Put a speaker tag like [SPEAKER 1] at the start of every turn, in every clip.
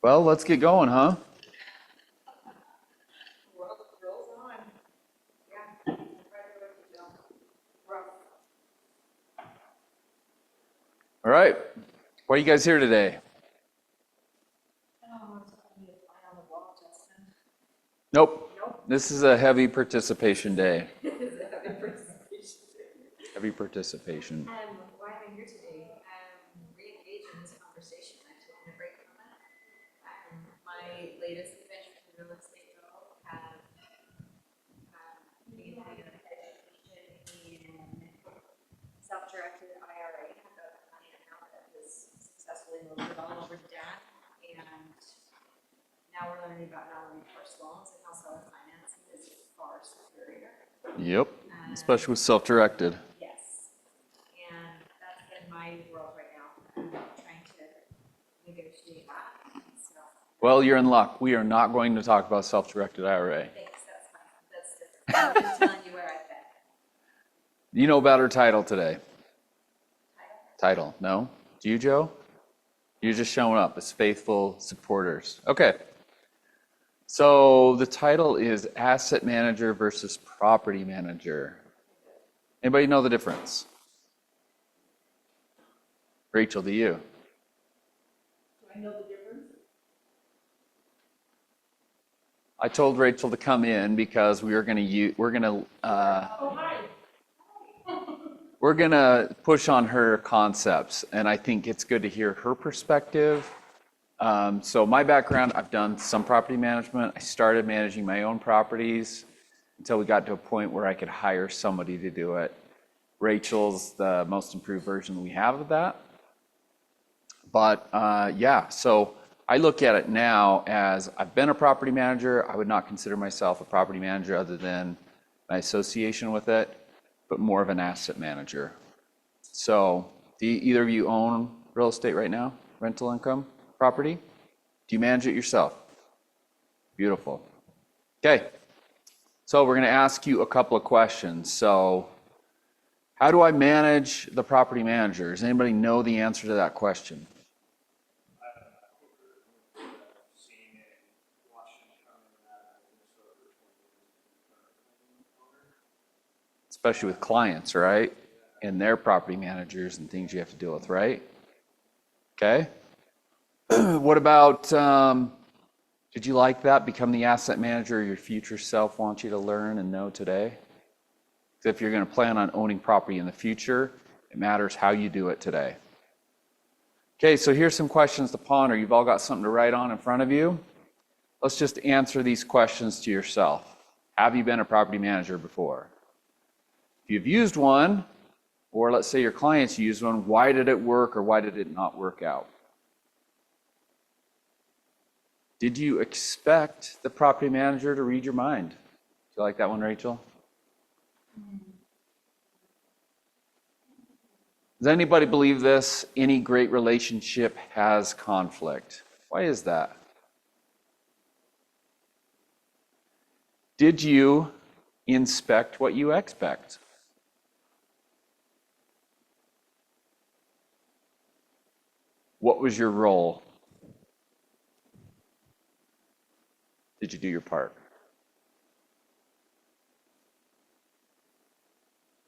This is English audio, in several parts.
[SPEAKER 1] Well, let's get going, huh?
[SPEAKER 2] Well, the grill's on. Yeah, I'm ready with you, Bill. Rough.
[SPEAKER 1] All right. Why are you guys here today?
[SPEAKER 2] Oh, it's gonna be a fly on the wall, Justin.
[SPEAKER 1] Nope.
[SPEAKER 2] Nope.
[SPEAKER 1] This is a heavy participation day.
[SPEAKER 2] Is it having presentation?
[SPEAKER 1] Heavy participation.
[SPEAKER 2] Why am I here today? Re-engage in this conversation. I've taken a break from it. My latest adventures in real estate though have been education in self-directed IRA. I've got a client now that has successfully moved it all over to dad, and now we're learning about non-recourse loans and how seller financing is far superior.
[SPEAKER 1] Yep. Especially with self-directed.
[SPEAKER 2] Yes, and that's been my world right now. I'm trying to negotiate that. So
[SPEAKER 1] Well, you're in luck. We are not going to talk about self-directed IRA.
[SPEAKER 2] thanks. That's fine. That's different. I'm just telling you where I've been.
[SPEAKER 1] You know about her title today.
[SPEAKER 2] Title.
[SPEAKER 1] Title, no? Do you, Joe? You're just showing up as faithful supporters. Okay. So the title is asset manager versus property manager. Anybody know the difference? Rachel, do you?
[SPEAKER 2] Do I know the difference?
[SPEAKER 1] I told Rachel to come in because we were going to
[SPEAKER 2] Oh, hi.
[SPEAKER 1] we're going to push on her concepts, and I think it's good to hear her perspective. So my background, I've done some property management. I started managing my own properties until we got to a point where I could hire somebody to do it. Rachel's the most improved version we have of that. But yeah, so I look at it now as I've been a property manager. I would not consider myself a property manager other than my association with it, but more of an asset manager. So do either of you own real estate right now? Rental income property? Do you manage it yourself? Beautiful. Okay. So we're going to ask you a couple of questions. So how do I manage the property manager? Does anybody know the answer to that question? Especially with clients, right? And their property managers and things you have to deal with, right? Okay. What about, did you like that? Become the asset manager your future self wants you to learn and know today? Because if you're going to plan on owning property in the future, it matters how you do it today. Okay, so here's some questions to ponder. You've all got something to write on in front of you. Let's just answer these questions to yourself. Have you been a property manager before? If you've used one, or let's say your clients used one, why did it work or why did it not work out? Did you expect the property manager to read your mind? Do you like that one, Rachel? Does anybody believe this? Any great relationship has conflict. Why is that? Did you inspect what you expect? What was your role? Did you do your part?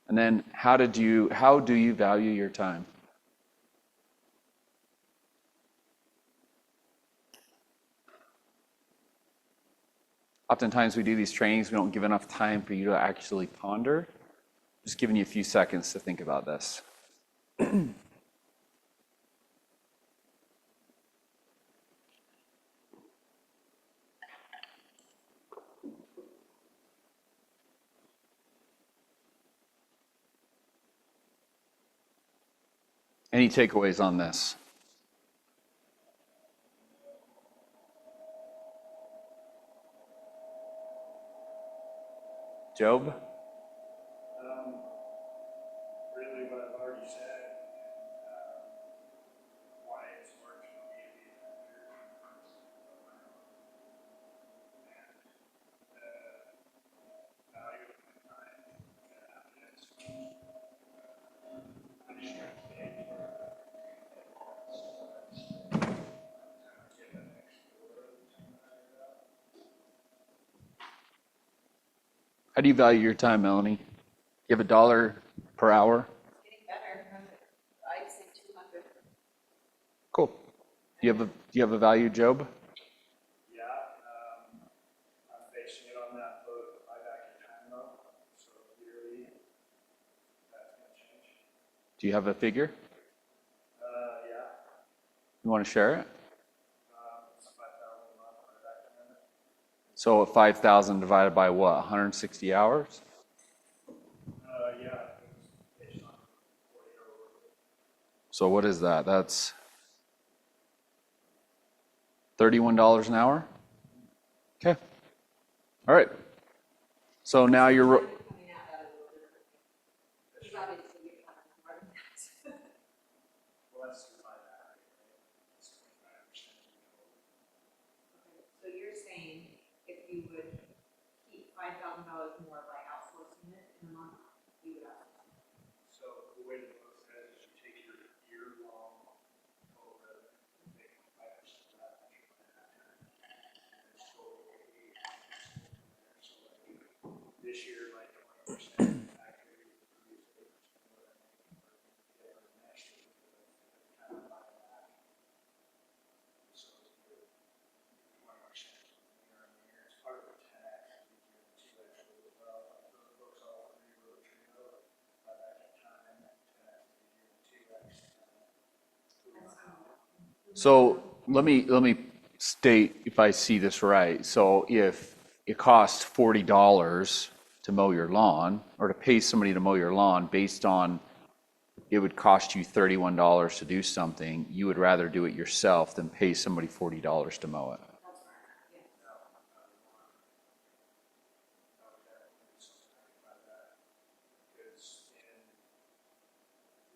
[SPEAKER 1] And then how do you value your time? Oftentimes we do these trainings, we don't give enough time for you to actually ponder. Just giving you a few seconds to think about this. Any takeaways on this? Job?
[SPEAKER 3] Really what I've already said, why it's worked for me to be a manager. And value of my time and happiness. I just try to stay for
[SPEAKER 1] How do you value your time, Melanie? You have $1 per hour?
[SPEAKER 2] Getting better. I'd say 200.
[SPEAKER 1] Cool. Do you have a value, Job?
[SPEAKER 3] Yeah, I'm basing it on that book, buyback your time though, so yearly, that's gonna change.
[SPEAKER 1] Do you have a figure?
[SPEAKER 3] Yeah,
[SPEAKER 1] You want to share it?
[SPEAKER 3] it's 5,000 a month buyback time.
[SPEAKER 1] So 5,000 divided by what, 160 hours?
[SPEAKER 3] Yeah, it was based on 40-hour work week.
[SPEAKER 1] So what is that? That's $31 an hour? Okay. All right. So now you're,
[SPEAKER 2] Coming out that a little different. Because obviously you're kind of more than that.
[SPEAKER 3] Well, that's the buyback, right? It's 25% of the total.
[SPEAKER 2] Okay, so you're saying if you would keep $5,000 more by outsourcing it in a month, you would outsource it.
[SPEAKER 3] So the way the book says is you take your year-long total revenue, and take 5% of that, that's your buyback time. And it's total 80. So like, this year, like 20%, actually, you produce 80% more than you get next year, kind of buyback. So you're 20% year on year, it's part of the 10X, and you do 2X as well. Those books all three wrote trio, buyback at time, 10X, you do 2X.
[SPEAKER 1] so let me state if I see this right. So if it costs $40 to mow your lawn or to pay somebody to mow your lawn based on it would cost you $31 to do something, you would rather do it yourself than pay somebody $40 to mow it.
[SPEAKER 2] That's where I'm at, yeah.
[SPEAKER 3] Because in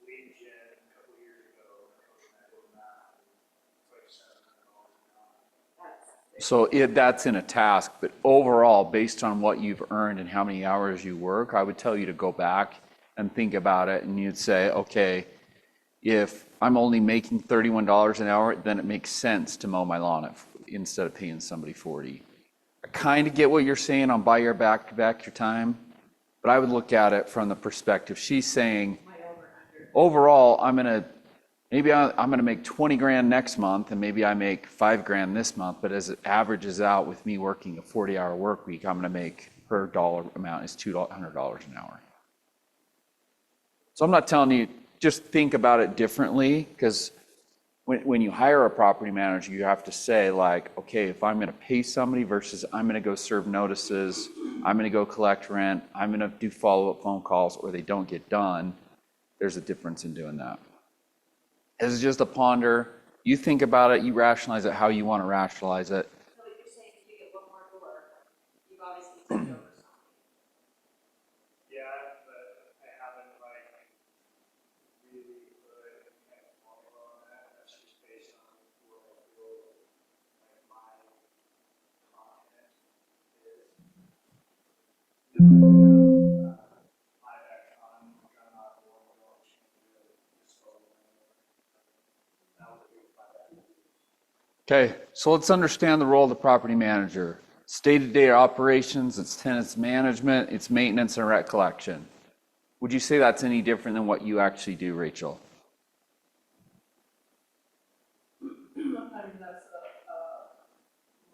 [SPEAKER 3] lead gen a couple years ago, Coach and I did the math, it's like $700 an hour.
[SPEAKER 2] That's,
[SPEAKER 1] So that's in a task, but overall, based on what you've earned and how many hours you work, I would tell you to go back and think about it, and you'd say, okay, if I'm only making $31 an hour, then it makes sense to mow my lawn instead of paying somebody 40. I kind of get what you're saying on buy your back your time, but I would look at it from the perspective, she's saying,
[SPEAKER 2] my over under.
[SPEAKER 1] overall, I'm gonna make 20 grand next month, and maybe I make 5 grand this month, but as it averages out with me working a 40-hour work week, I'm gonna make, her dollar amount is $200 an hour. So I'm not telling you, just think about it differently, because when you hire a property manager, you have to say like, okay, if I'm gonna pay somebody versus I'm gonna go serve notices, I'm gonna go collect rent, I'm gonna do follow-up phone calls, or they don't get done, there's a difference in doing that. This is just a ponder. You think about it, you rationalize it how you want to rationalize it.
[SPEAKER 2] So if you're saying if you get one more door, you've obviously taken over something.
[SPEAKER 3] Yeah, but I haven't like really put any formula on that. That's just based on what I feel like my content is. Buyback time, I'm not the one who wants to do it. Just follow me. That would be buyback.
[SPEAKER 1] Okay, so let's understand the role of the property manager. It's day-to-day operations, it's tenants management, it's maintenance and rent collection. Would you say that's any different than what you actually do, Rachel?
[SPEAKER 4] Sometimes that's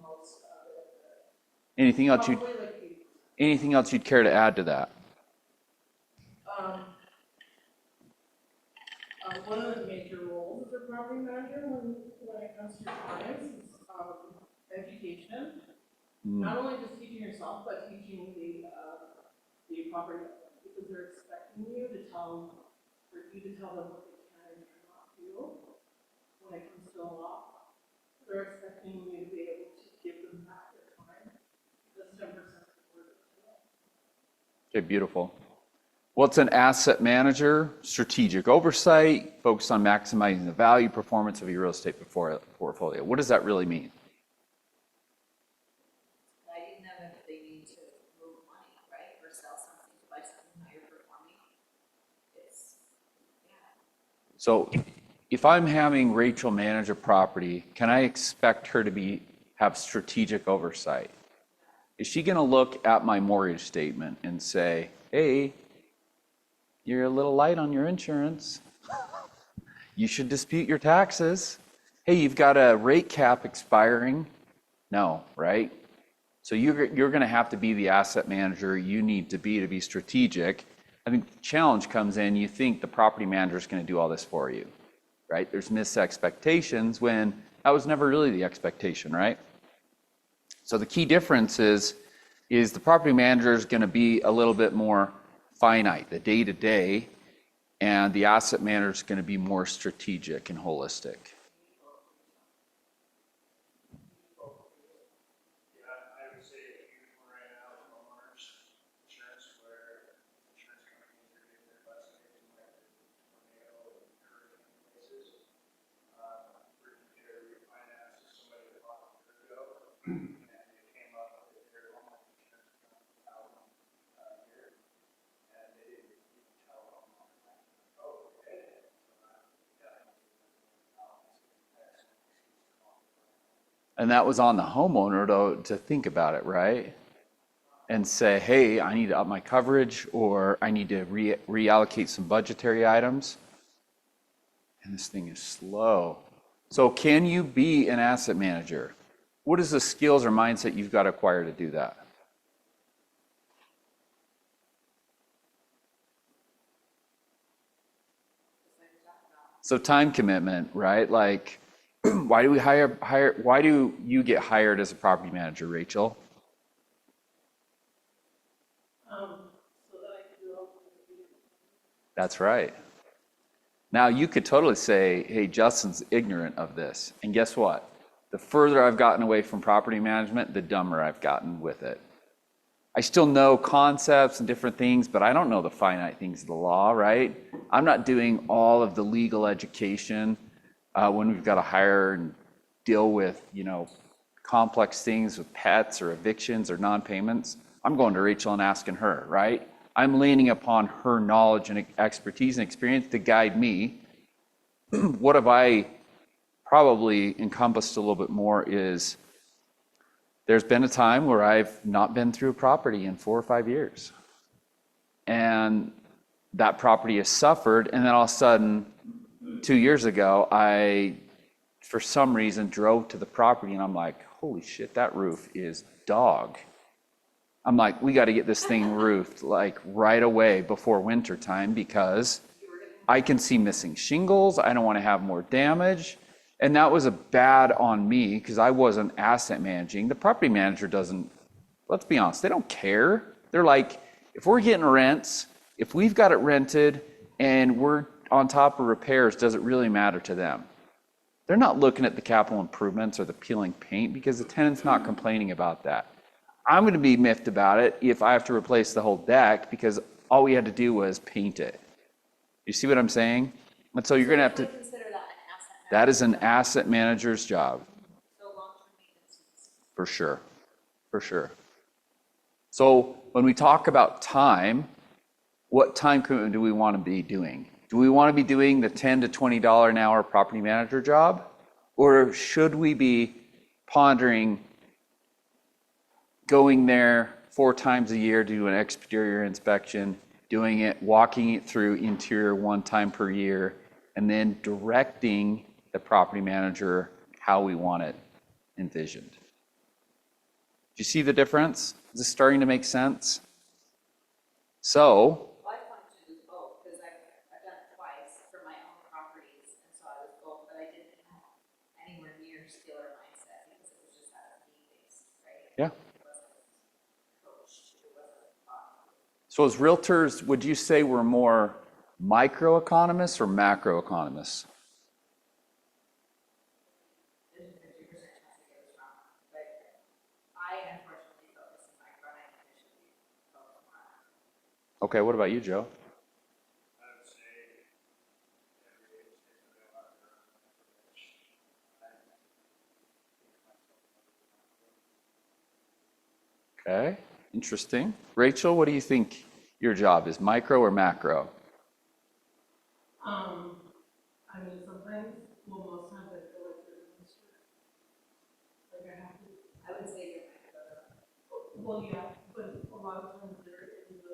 [SPEAKER 4] most of it.
[SPEAKER 1] Anything else
[SPEAKER 4] Probably like you.
[SPEAKER 1] anything else you'd care to add to that?
[SPEAKER 4] One of the major roles of the property manager when it comes to your clients is education. Not only just teaching yourself, but teaching the property owner, because they're expecting you to tell them what they can and cannot do when it comes to a law. They're expecting you to be able to give them back their time. That's 10% of the work.
[SPEAKER 1] Okay, beautiful. What's an asset manager? Strategic oversight, focused on maximizing the value performance of your real estate portfolio. What does that really mean?
[SPEAKER 2] Guiding them if they need to move money, right, or sell something, buy something higher performing. It's, yeah.
[SPEAKER 1] So if I'm having Rachel manage a property, can I expect her to have strategic oversight? Is she going to look at my mortgage statement and say, hey, you're a little light on your insurance. You should dispute your taxes. Hey, you've got a rate cap expiring. No, right? So you're going to have to be the asset manager you need to be strategic. I think the challenge comes in, you think the property manager is going to do all this for you, right? There's mis-expectations when that was never really the expectation, right? So the key difference is the property manager is going to be a little bit more finite, the day-to-day, and the asset manager is going to be more strategic and holistic.
[SPEAKER 3] Yeah, I would say a huge one right now is homeowners insurance, where insurance companies are getting their butts kicked in like tornado and hurricane places. Bridging care refinance is somebody that bought a year ago, and they came up with their home insurance $1,000 a year, and they didn't even tell them, like, oh, okay.
[SPEAKER 1] And that was on the homeowner to think about it, right? And say, hey, I need to up my coverage, or I need to reallocate some budgetary items. And this thing is slow. So can you be an asset manager? What is the skills or mindset you've got to acquire to do that? So time commitment, right? Like, why do we why do you get hired as a property manager, Rachel?
[SPEAKER 4] So that I can do all the.
[SPEAKER 1] That's right. Now you could totally say, hey, Justin's ignorant of this. And guess what? The further I've gotten away from property management, the dumber I've gotten with it. I still know concepts and different things, but I don't know the finite things of the law, right? I'm not doing all of the legal education when we've got to hire and deal with, complex things with pets or evictions or non-payments. I'm going to Rachel and asking her, right? I'm leaning upon her knowledge and expertise and experience to guide me. What have I probably encompassed a little bit more is there's been a time where I've not been through a property in 4 or 5 years. And that property has suffered, and then all of a sudden, 2 years ago, I, for some reason, drove to the property and I'm like, holy shit, that roof is dog. I'm like, we got to get this thing roofed like right away before winter time because I can see missing shingles. I don't want to have more damage. And that was a bad on me because I wasn't asset managing. The property manager doesn't, let's be honest, they don't care. They're like, if we're getting rents, if we've got it rented and we're on top of repairs, does it really matter to them? They're not looking at the capital improvements or the peeling paint because the tenant's not complaining about that. I'm going to be miffed about it if I have to replace the whole deck because all we had to do was paint it. You see what I'm saying? And so you're going to have to,
[SPEAKER 2] Consider that an asset.
[SPEAKER 1] that is an asset manager's job.
[SPEAKER 2] So long-term maintenance.
[SPEAKER 1] For sure, for sure. So when we talk about time, what time commitment do we want to be doing? Do we want to be doing the $10 to $20 an hour property manager job? Or should we be pondering going there 4 times a year to do an exterior inspection, doing it, walking it through interior 1 time per year, and then directing the property manager how we want it envisioned? Do you see the difference? Is this starting to make sense? So,
[SPEAKER 2] Well, I wanted to do both because I've done it twice for my own properties, and so I was both, but I didn't have anywhere near skiller mindset because it was just out of need-based, right?
[SPEAKER 1] yeah.
[SPEAKER 2] It wasn't coached, it wasn't taught.
[SPEAKER 1] So as realtors, would you say we're more microeconomists or macroeconomists?
[SPEAKER 2] There's a 50% chance it goes wrong, but I unfortunately focus in micro, and I think it should be focused more on.
[SPEAKER 1] Okay, what about you, Joe?
[SPEAKER 3] I would say every day is taking a lot of their own information. I think myself.
[SPEAKER 1] Okay, interesting. Rachel, what do you think your job is, micro or macro?
[SPEAKER 4] I mean, sometimes, well, most times I feel like there's a mystery. Like I have to,
[SPEAKER 2] I would say you're micro.
[SPEAKER 4] well, yeah, but a lot of times they're in the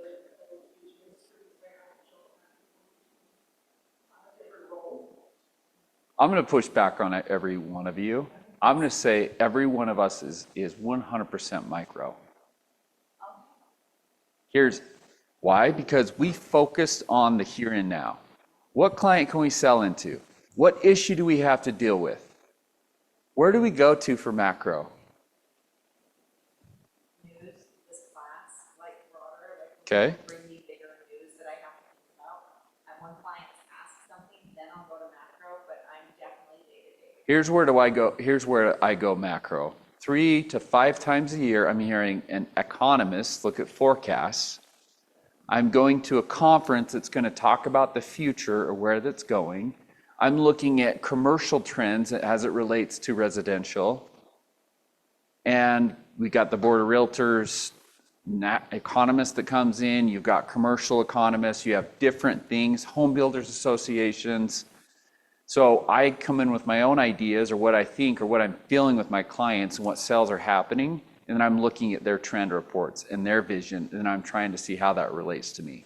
[SPEAKER 4] education history, financial, different roles.
[SPEAKER 1] I'm going to push back on it, every one of you. I'm going to say every one of us is 100% micro. Here's why: because we focused on the here and now. What client can we sell into? What issue do we have to deal with? Where do we go to for macro?
[SPEAKER 2] News, this class, like broader, like.
[SPEAKER 1] Okay.
[SPEAKER 2] Bring me bigger news that I have to think about. And when clients ask something, then I'll go to macro, but I'm definitely day-to-day.
[SPEAKER 1] Here's where I go macro. 3 to 5 times a year, I'm hearing an economist look at forecasts. I'm going to a conference that's going to talk about the future or where that's going. I'm looking at commercial trends as it relates to residential. And we got the Board of Realtors economist that comes in. You've got commercial economists. You have different things, home builders associations. So I come in with my own ideas or what I think or what I'm feeling with my clients and what sales are happening. And then I'm looking at their trend reports and their vision, and I'm trying to see how that relates to me.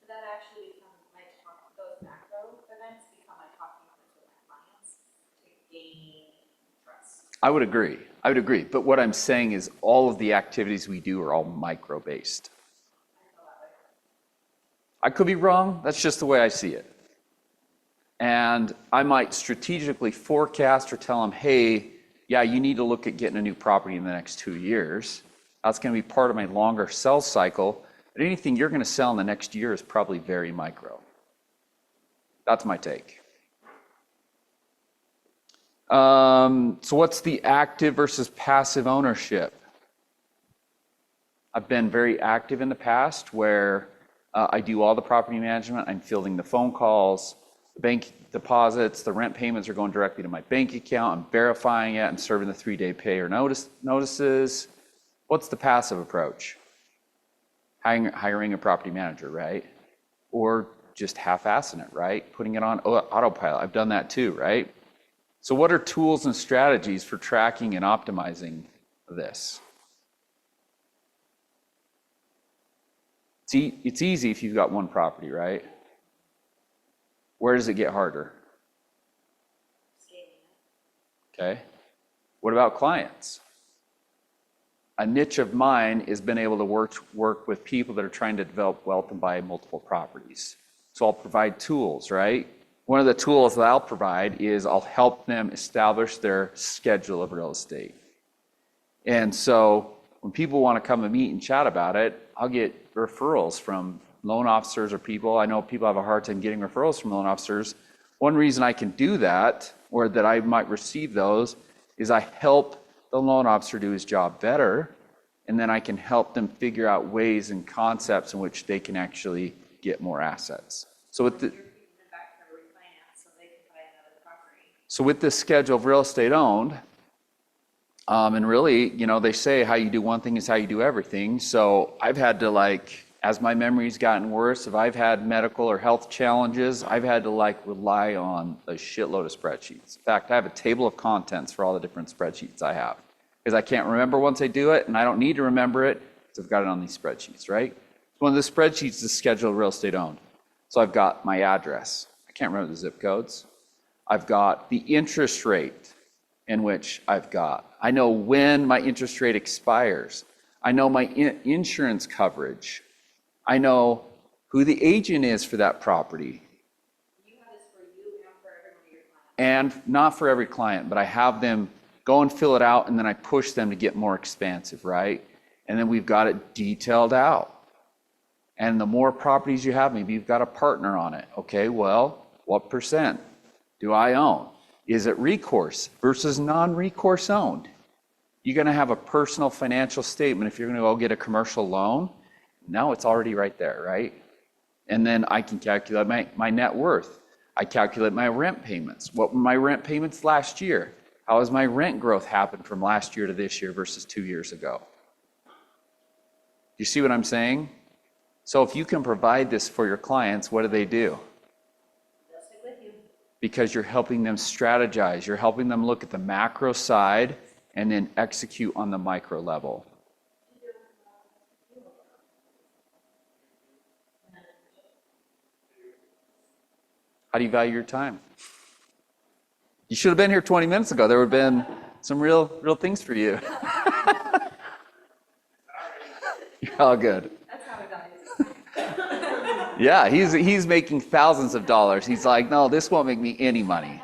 [SPEAKER 2] So that actually becomes those macro events become my talking points with my clients to gain trust.
[SPEAKER 1] I would agree. But what I'm saying is all of the activities we do are all micro-based. I could be wrong. That's just the way I see it. And I might strategically forecast or tell them, hey, yeah, you need to look at getting a new property in the next 2 years. That's going to be part of my longer sales cycle. But anything you're going to sell in the next year is probably very micro. That's my take. So what's the active versus passive ownership? I've been very active in the past where I do all the property management. I'm fielding the phone calls, the bank deposits, the rent payments are going directly to my bank account. I'm verifying it. I'm serving the 3-day pay or notices. What's the passive approach? Hiring a property manager, right? Or just half-assing it, right? Putting it on autopilot. I've done that too, right? So what are tools and strategies for tracking and optimizing this? It's easy if you've got one property, right? Where does it get harder? Okay. What about clients? A niche of mine has been able to work with people that are trying to develop wealth and buy multiple properties. So I'll provide tools, right? One of the tools that I'll provide is I'll help them establish their schedule of real estate. And so when people want to come and meet and chat about it, I'll get referrals from loan officers or people. I know people have a hard time getting referrals from loan officers. One reason I can do that, or that I might receive those, is I help the loan officer do his job better, and then I can help them figure out ways and concepts in which they can actually get more assets. So with the with this schedule of real estate owned, and really, they say how you do one thing is how you do everything. So I've had to as my memory's gotten worse, if I've had medical or health challenges, I've had to rely on a shitload of spreadsheets. In fact, I have a table of contents for all the different spreadsheets I have, because I can't remember once I do it, and I don't need to remember it, because I've got it on these spreadsheets, right? One of the spreadsheets is schedule of real estate owned. So I've got my address. I can't remember the zip codes. I've got the interest rate in which I know when my interest rate expires. I know my insurance coverage. I know who the agent is for that property.
[SPEAKER 2] You have this for you and for every one of your clients.
[SPEAKER 1] And not for every client, but I have them go and fill it out, and then I push them to get more expansive, right? And then we've got it detailed out. And the more properties you have, maybe you've got a partner on it. Okay, well, what percent do I own? Is it recourse versus non-recourse owned? You're going to have a personal financial statement if you're going to go get a commercial loan. Now it's already right there, right? And then I can calculate my net worth. I calculate my rent payments. What were my rent payments last year? How has my rent growth happened from last year to this year versus 2 years ago? You see what I'm saying? So if you can provide this for your clients, what do?
[SPEAKER 2] They'll stick with you.
[SPEAKER 1] Because you're helping them strategize. You're helping them look at the macro side and then execute on the micro level. How do you value your time? You should have been here 20 minutes ago. There would have been some real things for you. You're all good.
[SPEAKER 2] That's how we value it.
[SPEAKER 1] Yeah, he's making thousands of dollars. He's like, no, this won't make me any money.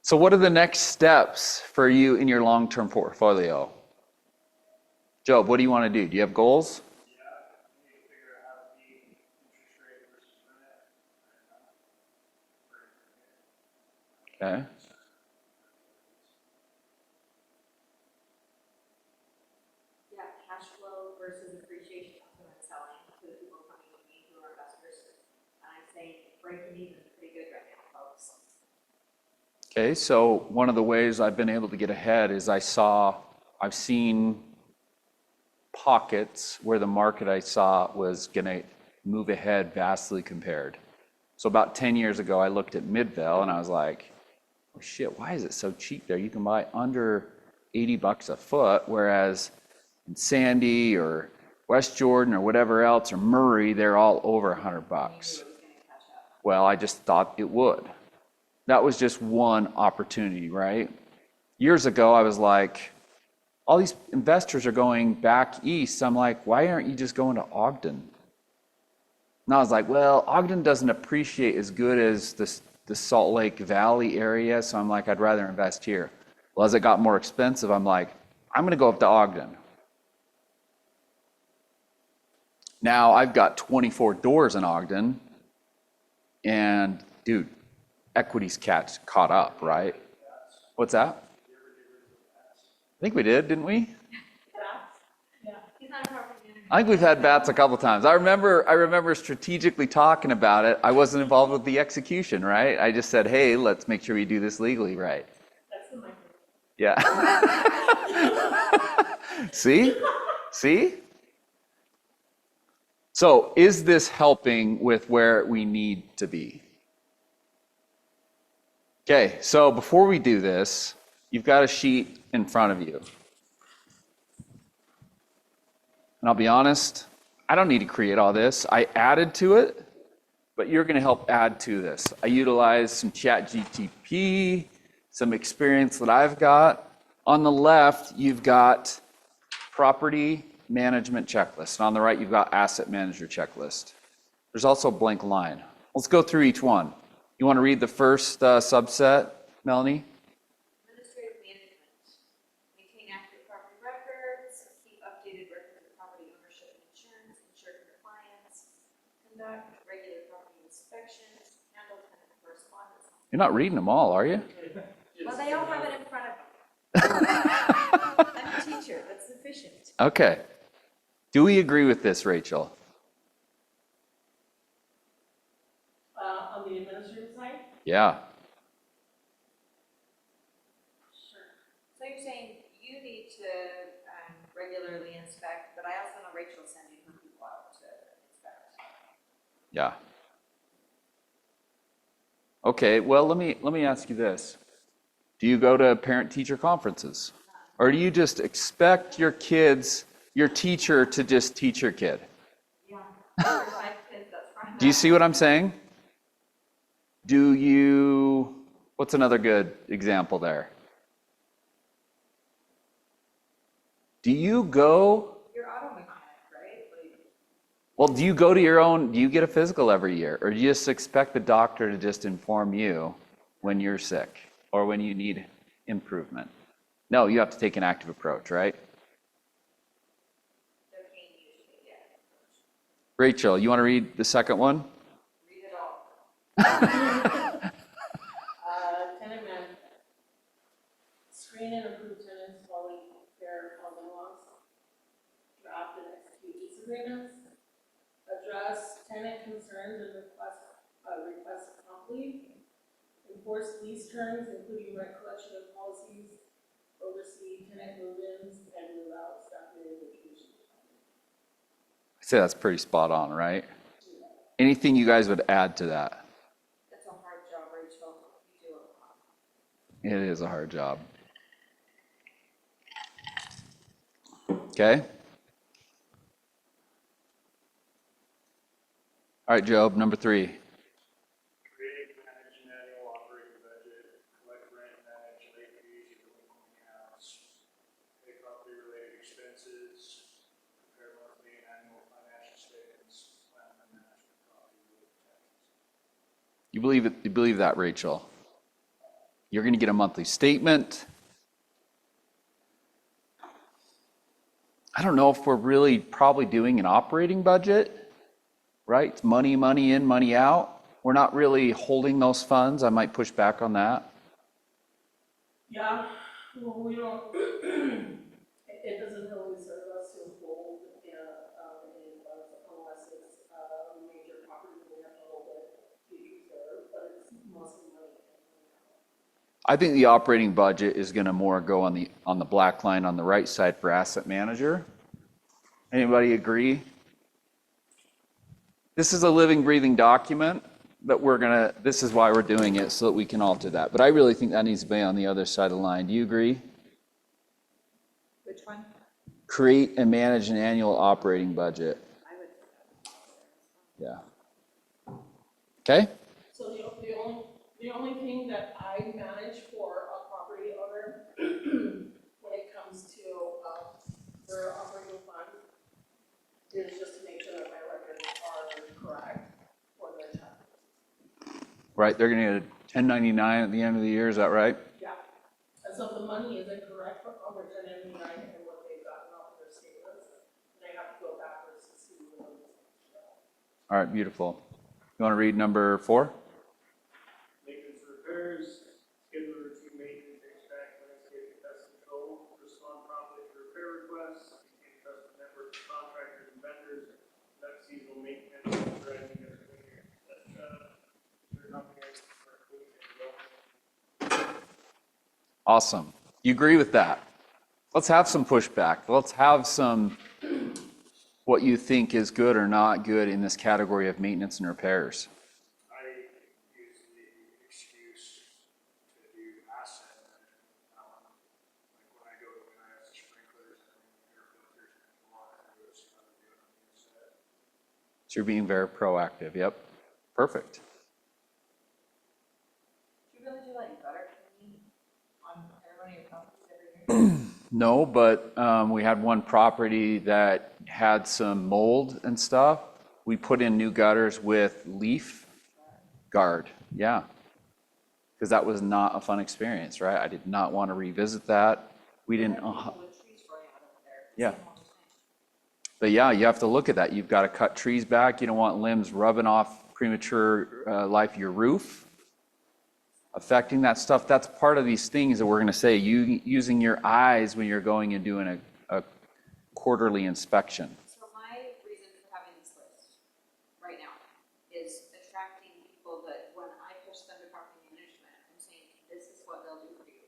[SPEAKER 1] So what are the next steps for you in your long-term portfolio? Job, what do you want to do? Do you have goals?
[SPEAKER 3] Yeah, we need to figure out how to beat interest rate versus rent.
[SPEAKER 1] Okay.
[SPEAKER 2] Yeah, cash flow versus appreciation, that's what I'm selling to the people coming to me who are investors. And I'm saying breaking even pretty good right now, folks.
[SPEAKER 1] Okay, so one of the ways I've been able to get ahead is I've seen pockets where the market I saw was gonna move ahead vastly compared. So about 10 years ago, I looked at Midvale and I was like, oh shit, why is it so cheap there? You can buy under $80 a foot, whereas in Sandy or West Jordan or whatever else, or Murray, they're all over $100.
[SPEAKER 2] I knew it was gonna catch up.
[SPEAKER 1] Well, I just thought it would. That was just one opportunity, right? Years ago, I was like, all these investors are going back east. I'm like, why aren't you just going to Ogden? And I was like, well, Ogden doesn't appreciate as good as the Salt Lake Valley area, so I'm like, I'd rather invest here. Well, as it got more expensive, I'm like, I'm gonna go up to Ogden. Now I've got 24 doors in Ogden, and dude, equity's caught up, right? What's that? I think we did, didn't we?
[SPEAKER 2] He's not a property manager.
[SPEAKER 1] I think we've had bats a couple times. I remember strategically talking about it. I wasn't involved with the execution, right? I just said, hey, let's make sure we do this legally right.
[SPEAKER 4] That's the microphone.
[SPEAKER 1] Yeah. See? So is this helping with where we need to be? Okay, so before we do this, you've got a sheet in front of you. And I'll be honest, I don't need to create all this. I added to it, but you're going to help add to this. I utilized some ChatGPT, some experience that I've got. On the left, you've got property management checklist. And on the right, you've got asset manager checklist. There's also a blank line. Let's go through each one. You want to read the first subset, Melanie?
[SPEAKER 2] Administrative management. Maintain accurate property records, keep updated records of property ownership and insurance, ensure compliance, conduct regular property inspections, handle tenant correspondence.
[SPEAKER 1] You're not reading them all, are you?
[SPEAKER 2] Well, they all have it in front of them. I'm a teacher, that's sufficient.
[SPEAKER 1] Okay. Do we agree with this, Rachel?
[SPEAKER 4] On the administrative side?
[SPEAKER 1] Yeah.
[SPEAKER 4] Sure.
[SPEAKER 2] So you're saying you need to regularly inspect, but I also know Rachel's sending her people out to inspect.
[SPEAKER 1] Yeah. Okay, well, let me ask you this. Do you go to parent-teacher conferences? Or do you just expect your teacher to just teach your kid?
[SPEAKER 2] Yeah. For 5 kids, that's fine.
[SPEAKER 1] Do you see what I'm saying? What's another good example there? Do you go,
[SPEAKER 2] Your auto mechanic, right? Like,
[SPEAKER 1] well, do you get a physical every year? Or do you just expect the doctor to just inform you when you're sick or when you need improvement? No, you have to take an active approach, right?
[SPEAKER 2] they're paying you to take it.
[SPEAKER 1] Rachel, you want to read the second one?
[SPEAKER 2] Read it all.
[SPEAKER 4] Tenant management. Screen and approve tenants following fair housing laws. Draft and execute lease agreements. Address tenant concerns and requests promptly. Enforce lease terms, including rent collection and policies. Oversee tenant move-ins and move-outs, documented vacation.
[SPEAKER 1] I say that's pretty spot on, right? Anything you guys would add to that?
[SPEAKER 2] That's a hard job, Rachel. You do a lot.
[SPEAKER 1] It is a hard job. Okay? All right, Job, number 3. You believe it? You believe that, Rachel? You're going to get a monthly statement. I don't know if we're really probably doing an operating budget, right? It's money, money in, money out. We're not really holding those funds. I might push back on that.
[SPEAKER 4] Yeah, well, we don't, it doesn't really serve us to hold, any funds unless it's a major property, we have to hold it, be reserved, but it's mostly money.
[SPEAKER 1] I think the operating budget is going to more go on the black line on the right side for asset manager. Anybody agree? This is a living, breathing document that this is why we're doing it, so that we can alter that. But I really think that needs to be on the other side of the line. Do you agree?
[SPEAKER 2] Which one?
[SPEAKER 1] Create and manage an annual operating budget.
[SPEAKER 2] I would.
[SPEAKER 1] Yeah. Okay?
[SPEAKER 4] So the only thing that I manage for a property owner, when it comes to, their operating fund, is just to make sure that my records are correct for their tax.
[SPEAKER 1] Right, they're going to get a 1099 at the end of the year, is that right?
[SPEAKER 4] Yeah, and so if the money isn't correct for over 1099 and what they've gotten off of their statements, they have to go backwards to see what it is.
[SPEAKER 1] All right, beautiful. You want to read number 4?
[SPEAKER 3] Maintenance repairs, schedule routine maintenance, HVAC, landscape, pest control, respond promptly to repair requests, maintain trusted network of contractors and vendors, conduct seasonal maintenance, driving their cleaner, their comprehensive for cleaning and well.
[SPEAKER 1] Awesome. You agree with that? Let's have some pushback. Let's have some what you think is good or not good in this category of maintenance and repairs.
[SPEAKER 3] I use the excuse to do asset management. Like when I go, when I have sprinklers and air filters and water, I go see how to do it on the inside.
[SPEAKER 1] So you're being very proactive. Yep. Perfect.
[SPEAKER 2] Do you really do like gutter cleaning on every one of your properties every year?
[SPEAKER 1] No, but we had one property that had some mold and stuff. We put in new gutters with leaf guard. Yeah. Because that was not a fun experience, right? I did not want to revisit that. We didn't.
[SPEAKER 2] Wood trees growing out over there.
[SPEAKER 1] Yeah.
[SPEAKER 2] Same old thing.
[SPEAKER 1] But yeah, you have to look at that. You've got to cut trees back. You don't want limbs rubbing off premature life of your roof, affecting that stuff. That's part of these things that we're going to say, you using your eyes when you're going and doing a quarterly inspection.
[SPEAKER 2] So my reason for having this list right now is attracting people that when I push them to property management, I'm saying, this is what they'll do for you.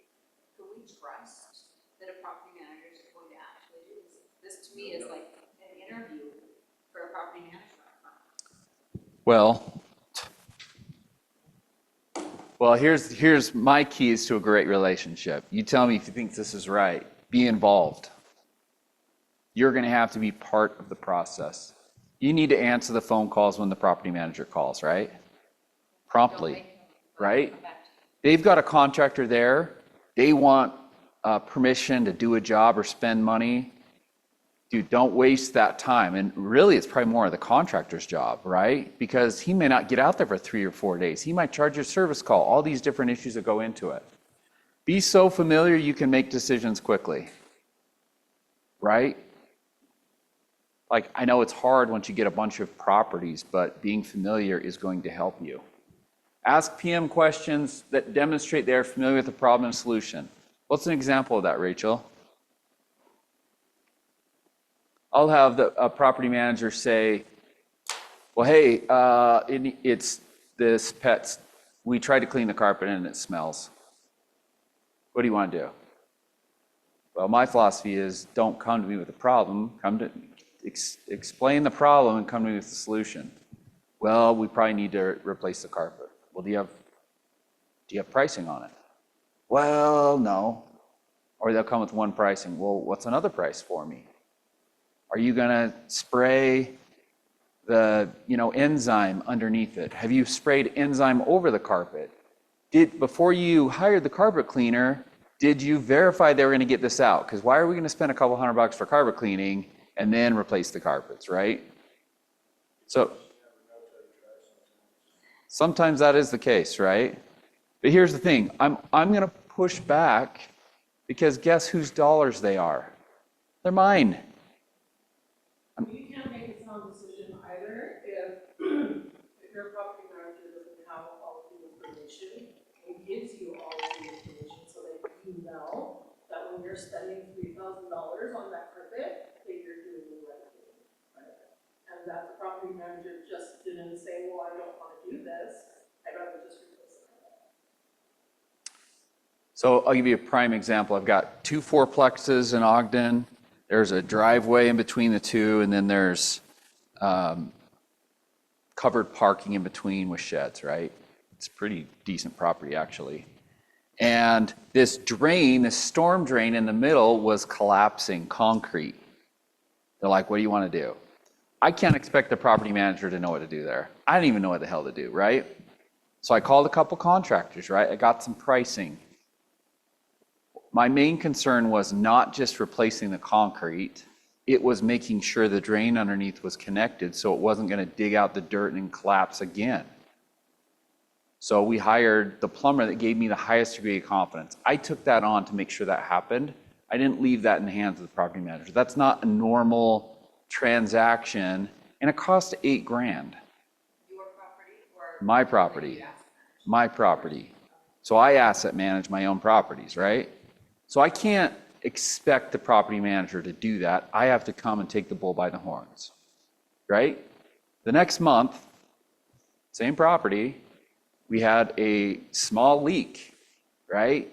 [SPEAKER 2] Can we trust that a property manager is going to actually do this? This to me is like an interview for a property management firm.
[SPEAKER 1] Well, here's my keys to a great relationship. You tell me if you think this is right. Be involved. You're going to have to be part of the process. You need to answer the phone calls when the property manager calls, right? Promptly, right? They've got a contractor there. They want permission to do a job or spend money. Dude, don't waste that time. And really, it's probably more of the contractor's job, right? Because he may not get out there for 3 or 4 days. He might charge you a service call, all these different issues that go into it. Be so familiar you can make decisions quickly, right? Like, I know it's hard once you get a bunch of properties, but being familiar is going to help you. Ask PM questions that demonstrate they're familiar with the problem and solution. What's an example of that, Rachel? I'll have a property manager say, well, hey, it's this pet's, we tried to clean the carpet and it smells. What do you want to do? Well, my philosophy is don't come to me with a problem, explain the problem and come to me with the solution. Well, we probably need to replace the carpet. Well, do you have pricing on it? Well, no. Or they'll come with one pricing. Well, what's another price for me? Are you going to spray the enzyme underneath it? Have you sprayed enzyme over the carpet? Before you hired the carpet cleaner, did you verify they were going to get this out? Because why are we going to spend a couple $100 for carpet cleaning and then replace the carpets, right? So Sometimes that is the case, right? But here's the thing, I'm going to push back because guess whose dollars they are? They're mine.
[SPEAKER 4] You can't make a sound decision either if your property manager doesn't have all of the information and gives you all of the information so that you know that when you're spending $3,000 on that carpet, that you're doing the right thing, right? And that the property manager just didn't say, well, I don't want to do this, I'd rather just replace the carpet.
[SPEAKER 1] So I'll give you a prime example. I've got 2 fourplexes in Ogden. There's a driveway in between the two, and then there's covered parking in between with sheds, right? It's pretty decent property, actually. And this drain, this storm drain in the middle was collapsing concrete. They're like, what do you want to do? I can't expect the property manager to know what to do there. I didn't even know what the hell to do, right? So I called a couple contractors, right? I got some pricing. My main concern was not just replacing the concrete, it was making sure the drain underneath was connected so it wasn't going to dig out the dirt and collapse again. So we hired the plumber that gave me the highest degree of confidence. I took that on to make sure that happened. I didn't leave that in the hands of the property manager. That's not a normal transaction, and it cost $8,000.
[SPEAKER 2] Your property or?
[SPEAKER 1] My property. My property. So I asset manage my own properties, right? So I can't expect the property manager to do that. I have to come and take the bull by the horns, right? The next month, same property, we had a small leak, right?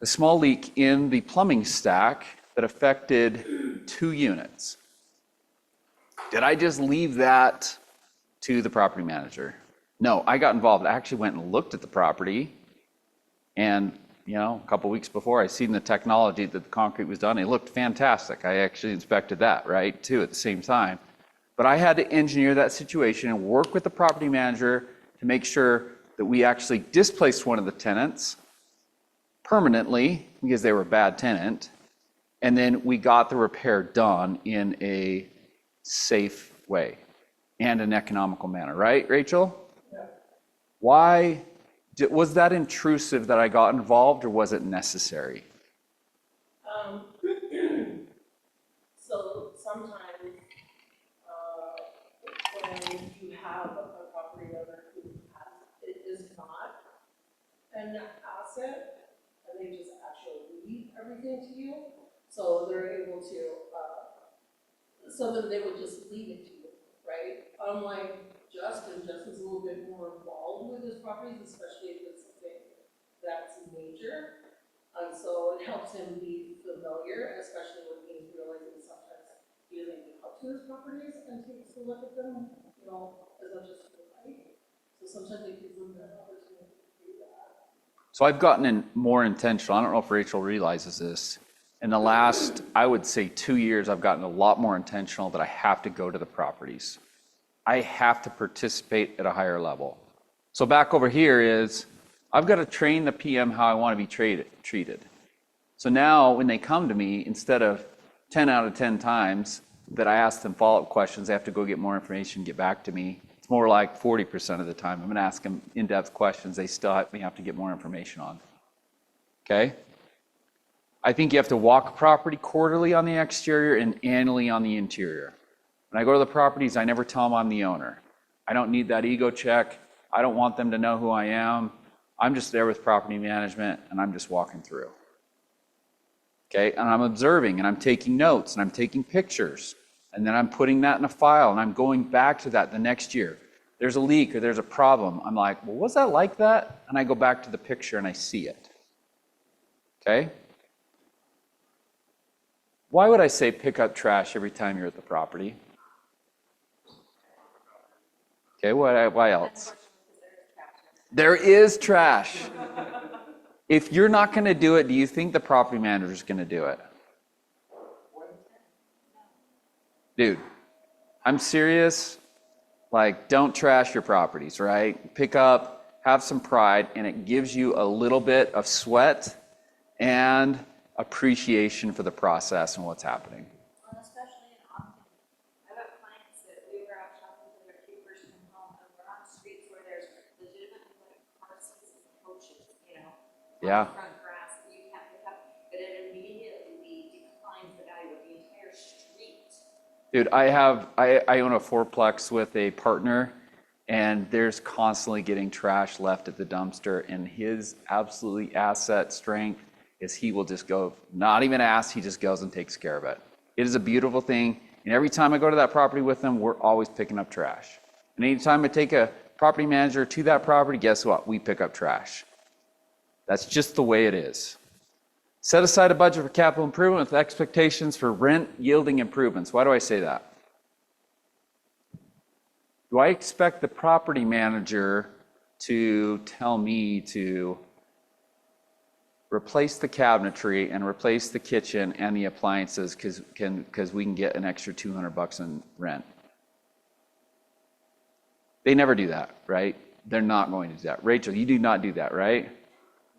[SPEAKER 1] A small leak in the plumbing stack that affected 2 units. Did I just leave that to the property manager? No, I got involved. I actually went and looked at the property, and a couple weeks before, I seen the technology that the concrete was done. It looked fantastic. I actually inspected that, right, too, at the same time. But I had to engineer that situation and work with the property manager to make sure that we actually displaced one of the tenants permanently because they were a bad tenant. And then we got the repair done in a safe way and an economical manner, right, Rachel?
[SPEAKER 4] Yeah.
[SPEAKER 1] Why? Was that intrusive that I got involved, or was it necessary?
[SPEAKER 4] So sometimes, when you have a property owner who it is not an asset, and they just actually leave everything to you, so they're able to, so then they would just leave it to you, right? Unlike Justin's a little bit more involved with his properties, especially if it's something that's major. And so it helps him be familiar, especially when he's realizing sometimes he doesn't even up to his properties and takes a look at them, as much as he would like. So sometimes it gives them that opportunity to do that.
[SPEAKER 1] So I've gotten more intentional. I don't know if Rachel realizes this. In the last, I would say 2 years, I've gotten a lot more intentional that I have to go to the properties. I have to participate at a higher level. So back over here is, I've got to train the PM how I want to be treated. So now when they come to me, instead of 10 out of 10 times that I ask them follow-up questions, they have to go get more information, get back to me. It's more like 40% of the time. I'm going to ask them in-depth questions they still have to get more information on. Okay? I think you have to walk a property quarterly on the exterior and annually on the interior. When I go to the properties, I never tell them I'm the owner. I don't need that ego check. I don't want them to know who I am. I'm just there with property management, and I'm just walking through. Okay, and I'm observing, and I'm taking notes, and I'm taking pictures, and then I'm putting that in a file, and I'm going back to that the next year. There's a leak or there's a problem. I'm like, well, was that like that? And I go back to the picture, and I see it. Okay? Why would I say pick up trash every time you're at the property? Okay, why else? There is trash. If you're not going to do it, do you think the property manager is going to do it? Dude, I'm serious. Like, don't trash your properties, right? Pick up, have some pride, and it gives you a little bit of sweat and appreciation for the process and what's happening.
[SPEAKER 2] Well, especially in Ogden. I've got clients that we were out shopping with their keepers from home, and we're on streets
[SPEAKER 1] Yeah.
[SPEAKER 2] front grass that you can't pick up, but it immediately declines the value of the entire street.
[SPEAKER 1] Dude, I own a fourplex with a partner, and there's constantly getting trash left at the dumpster, and his absolutely asset strength is he will just go, not even ask, he just goes and takes care of it. It is a beautiful thing, and every time I go to that property with him, we're always picking up trash. And anytime I take a property manager to that property, guess what? We pick up trash. That's just the way it is. Set aside a budget for capital improvement with expectations for rent yielding improvements. Why do I say that? Do I expect the property manager to tell me to replace the cabinetry and replace the kitchen and the appliances because we can get an extra $200 in rent? They never do that, right? They're not going to do that. Rachel, you do not do that, right?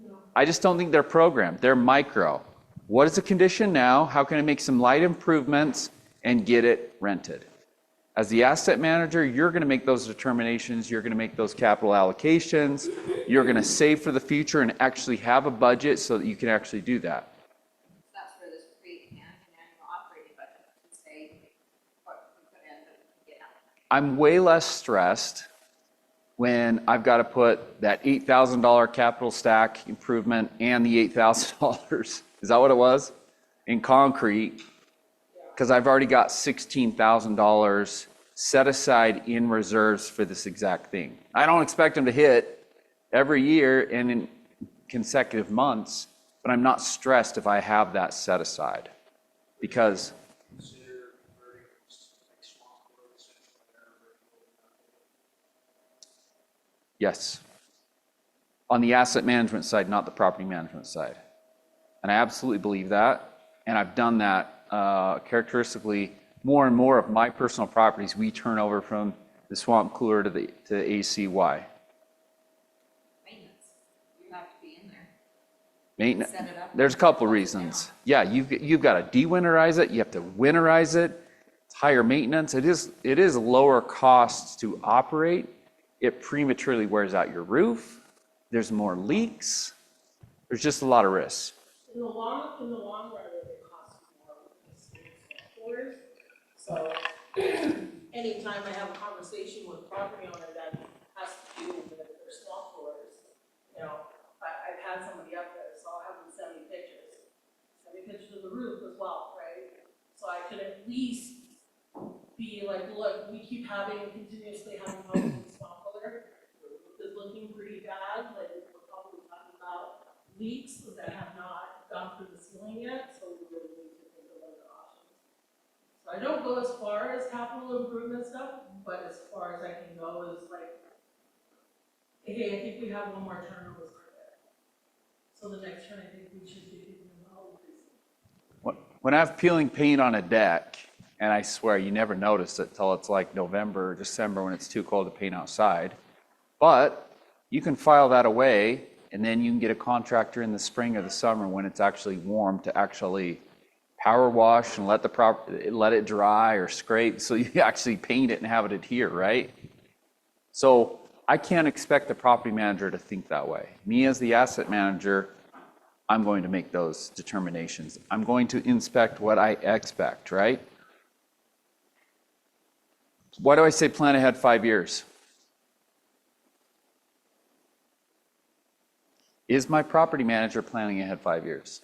[SPEAKER 4] No.
[SPEAKER 1] I just don't think they're programmed. They're micro. What is the condition now? How can I make some light improvements and get it rented? As the asset manager, you're going to make those determinations. You're going to make those capital allocations. You're going to save for the future and actually have a budget so that you can actually do that.
[SPEAKER 2] That's where this create an annual operating budget to say what we put in, but we can get out.
[SPEAKER 1] I'm way less stressed when I've got to put that $8,000 capital stack improvement and the $8,000, is that what it was? In concrete, because I've already got $16,000 set aside in reserves for this exact thing. I don't expect them to hit every year and in consecutive months, but I'm not stressed if I have that set aside because
[SPEAKER 3] Consider converting like swamp road, central area,
[SPEAKER 1] yes, on the asset management side, not the property management side. And I absolutely believe that. And I've done that characteristically. More and more of my personal properties, we turn over from the swamp cooler to the ACY.
[SPEAKER 2] Maintenance, you have to be in there.
[SPEAKER 1] Maintenance.
[SPEAKER 2] Set it up.
[SPEAKER 1] There's a couple
[SPEAKER 2] Close it
[SPEAKER 1] reasons. Yeah, you've got to de-winterize it. You have to winterize it. It's higher maintenance. It is lower costs to operate. It prematurely wears out your roof. There's more leaks. There's just a lot of risks.
[SPEAKER 4] In the long run, it costs more because it's floors. So anytime I have a conversation with a property owner that has to do with their small floors, I've had somebody up there, so I'll have them send me pictures of the roof as well, right? So I could at least be like, look, we keep continuously having problems with small floor. The roof is looking pretty bad, like we're probably talking about leaks that have not gone through the ceiling yet, so we really need to think of other options. So I don't go as far as capital improvement stuff, but as far as I can go is like, hey, I think we have one more turn on this carpet. So the next turn, I think we should be thinking about increasing.
[SPEAKER 1] When I have peeling paint on a deck, and I swear you never notice it till it's like November or December when it's too cold to paint outside, but you can file that away and then you can get a contractor in the spring or the summer when it's actually warm to actually power wash and let it dry or scrape so you actually paint it and have it adhere, right? So I can't expect the property manager to think that way. Me as the asset manager, I'm going to make those determinations. I'm going to inspect what I expect, right? Why do I say plan ahead 5 years? Is my property manager planning ahead 5 years?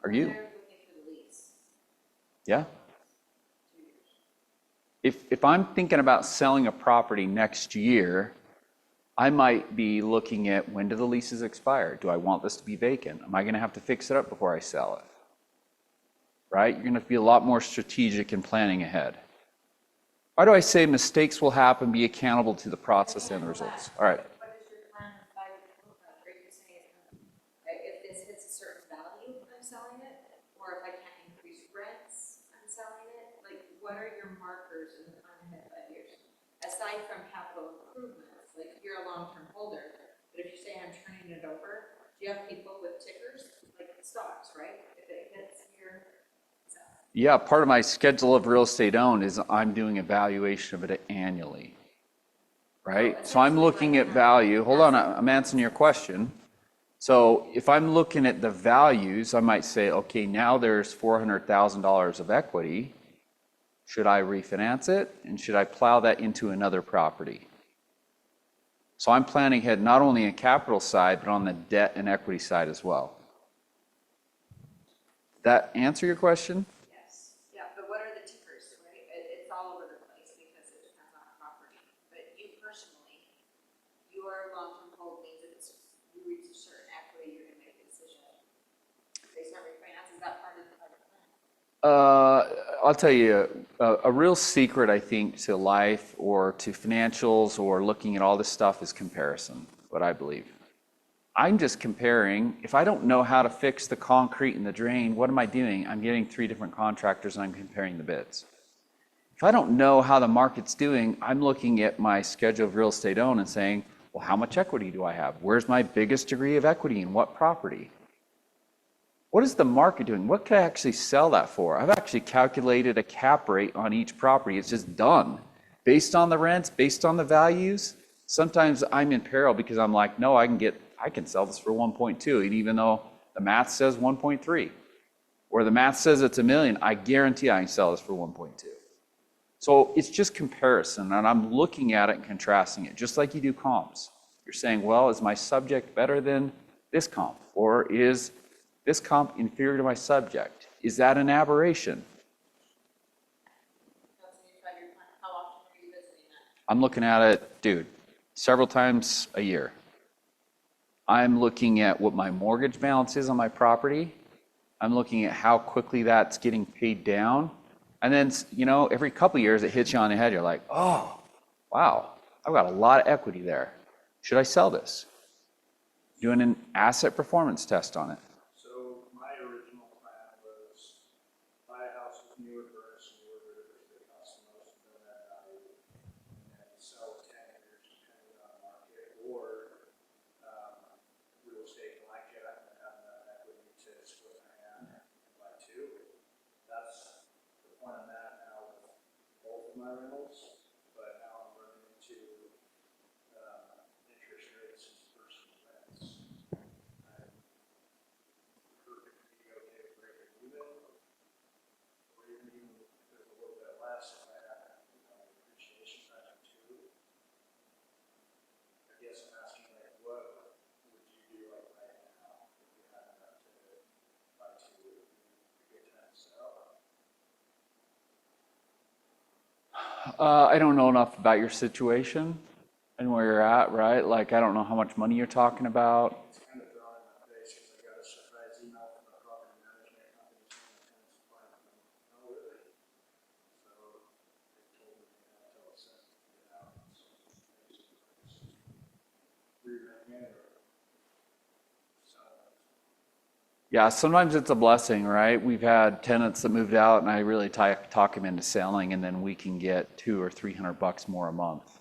[SPEAKER 1] Are you?
[SPEAKER 2] They're looking for the lease.
[SPEAKER 1] Yeah?
[SPEAKER 2] 2 years.
[SPEAKER 1] If I'm thinking about selling a property next year, I might be looking at when do the leases expire? Do I want this to be vacant? Am I going to have to fix it up before I sell it? Right? You're going to have to be a lot more strategic in planning ahead. Why do I say mistakes will happen, be accountable to the process and the results? All right.
[SPEAKER 2] What is your plan of 5 years? Are you saying if this hits a certain value, I'm selling it? Or if I can't increase rents, I'm selling it? Like, what are your markers in the plan ahead 5 years? Aside from capital improvements, like you're a long-term holder, but if you say I'm turning it over, do you have people with tickers? Like stocks, right? If it hits your
[SPEAKER 1] Yeah, part of my schedule of real estate owned is I'm doing evaluation of it annually, right? So I'm looking at value. Hold on, I'm answering your question. So if I'm looking at the values, I might say, okay, now there's $400,000 of equity. Should I refinance it? And should I plow that into another property? So I'm planning ahead not only on capital side, but on the debt and equity side as well. That answer your question?
[SPEAKER 2] Yes, yeah, but what are the tickers, right? It's all over the place because it depends on the property. But you personally, your long-term hold means if you reach a certain equity, you're gonna make a decision based on refinance. Is that part of the plan?
[SPEAKER 1] I'll tell you, a real secret, I think, to life or to financials or looking at all this stuff is comparison, what I believe. I'm just comparing. If I don't know how to fix the concrete and the drain, what am I doing? I'm getting 3 different contractors and I'm comparing the bids. If I don't know how the market's doing, I'm looking at my schedule of real estate owned and saying, well, how much equity do I have? Where's my biggest degree of equity in what property? What is the market doing? What can I actually sell that for? I've actually calculated a cap rate on each property. It's just done. Based on the rents, based on the values, sometimes I'm in peril because I'm like, no, I can sell this for 1.2, and even though the math says 1.3, or the math says it's $1 million, I guarantee I can sell this for 1.2. So it's just comparison, and I'm looking at it and contrasting it, just like you do comps. You're saying, well, is my subject better than this comp? Or is this comp inferior to my subject? Is that an aberration?
[SPEAKER 2] That's a new 5-year plan. How often are you visiting that?
[SPEAKER 1] I'm looking at it, dude, several times a year. I'm looking at what my mortgage balance is on my property. I'm looking at how quickly that's getting paid down. And then, every couple of years it hits you on the head. You're like, oh, wow, I've got a lot of equity there. Should I sell this? Doing an asset performance test on it.
[SPEAKER 3] So my original plan was buy a house with newer bricks, that cost the most of that value, and then sell 10 years depending on the market, or real estate blackjack and have enough equity to split my hand and buy 2. That's the point I'm at now with both of my rentals, but now I'm running into interest rates versus rents. I'm perfectly okay with breaking even, or even if there's a little bit less, if I have, appreciation factor too. I guess I'm asking, like, what would you do like right now if you had enough to buy 2? Would it be a good time to sell?
[SPEAKER 1] I don't know enough about your situation and where you're at, right? Like, I don't know how much money you're talking about.
[SPEAKER 3] It's kind of thrown in my face because I got a surprise email from a property management company saying the tenant's applying for them. Oh, really? So they told me until it's sent to get out. So basically, just re-renting it or selling it.
[SPEAKER 1] Yeah, sometimes it's a blessing, right? We've had tenants that moved out and I really talk them into selling, and then we can get $200 or $300 more a month.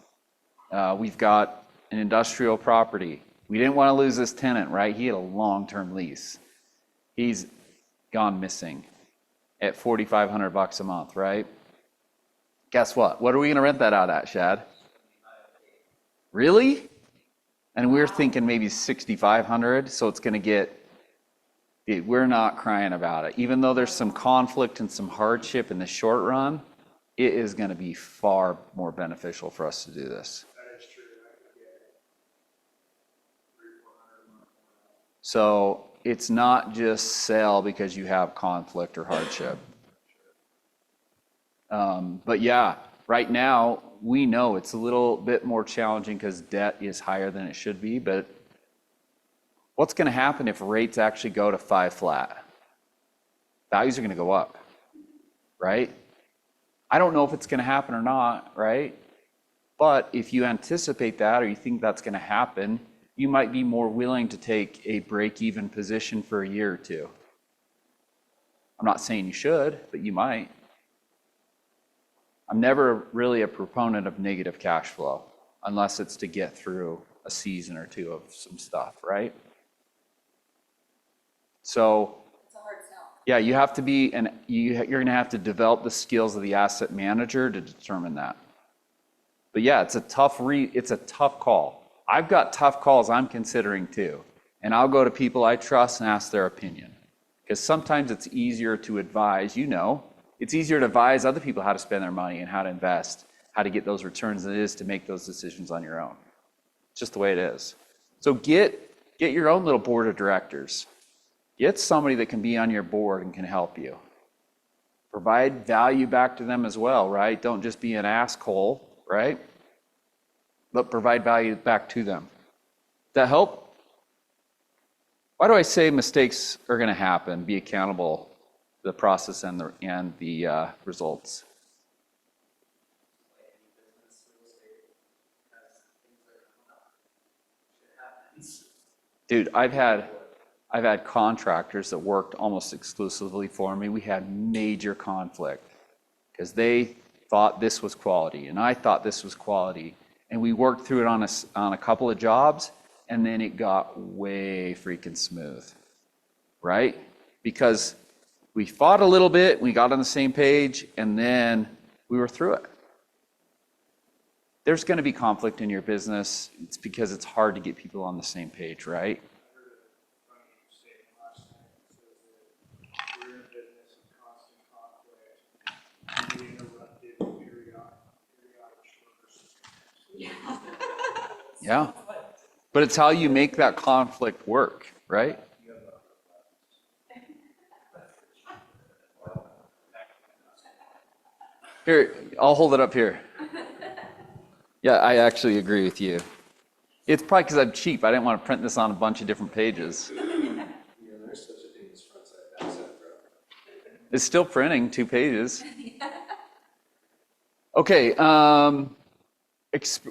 [SPEAKER 1] We've got an industrial property. We didn't want to lose this tenant, right? He had a long-term lease. He's gone missing at $4,500 a month, right? Guess what? What are we going to rent that out at, Shad? Really? And we're thinking maybe 6,500, so it's going to get. We're not crying about it. Even though there's some conflict and some hardship in the short run, it is going to be far more beneficial for us to do this.
[SPEAKER 3] That is true. I could get 300-400 a month.
[SPEAKER 1] So it's not just sell because you have conflict or hardship. But yeah, right now we know it's a little bit more challenging because debt is higher than it should be, but what's going to happen if rates actually go to 5 flat? Values are going to go up, right? I don't know if it's going to happen or not, right? But if you anticipate that or you think that's going to happen, you might be more willing to take a break-even position for a year or 2. I'm not saying you should, but you might. I'm never really a proponent of negative cash flow unless it's to get through a season or 2 of some stuff, right? So
[SPEAKER 2] It's a hard sell.
[SPEAKER 1] yeah, you have to be, you're going to have to develop the skills of the asset manager to determine that. But yeah, it's a tough call. I've got tough calls I'm considering too. And I'll go to people I trust and ask their opinion. Because sometimes it's easier to advise, it's easier to advise other people how to spend their money and how to invest, how to get those returns than it is to make those decisions on your own. It's just the way it is. So get your own little board of directors. Get somebody that can be on your board and can help you. Provide value back to them as well, right? Don't just be an asshole, right? But provide value back to them. Does that help? Why do I say mistakes are going to happen? Be accountable to the process and the results. Dude, I've had contractors that worked almost exclusively for me. We had major conflict because they thought this was quality and I thought this was quality. And we worked through it on a couple of jobs, and then it got way freaking smooth, right? Because we fought a little bit, we got on the same page, and then we were through it. There's going to be conflict in your business. It's because it's hard to get people on the same page, right?
[SPEAKER 3] We're in a business of constant conflict. We interrupted periodic shorters.
[SPEAKER 1] Yeah. But it's how you make that conflict work, right? Here, I'll hold it up here. Yeah, I actually agree with you. It's probably because I'm cheap. I didn't want to print this on a bunch of different pages.
[SPEAKER 3] There's such a thing as front side, back side, bro.
[SPEAKER 1] It's still printing 2 pages. Okay,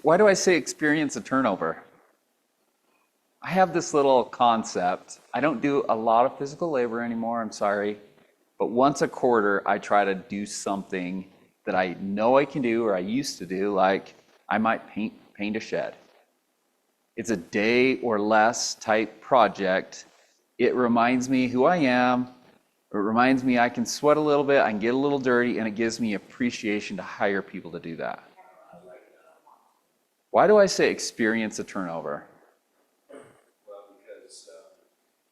[SPEAKER 1] why do I say experience a turnover? I have this little concept. I don't do a lot of physical labor anymore, I'm sorry. But once a quarter, I try to do something that I know I can do or I used to do, like I might paint a shed. It's a day or less type project. It reminds me who I am. It reminds me I can sweat a little bit, I can get a little dirty, and it gives me appreciation to hire people to do that. Why do I say experience a turnover?
[SPEAKER 5] Well, because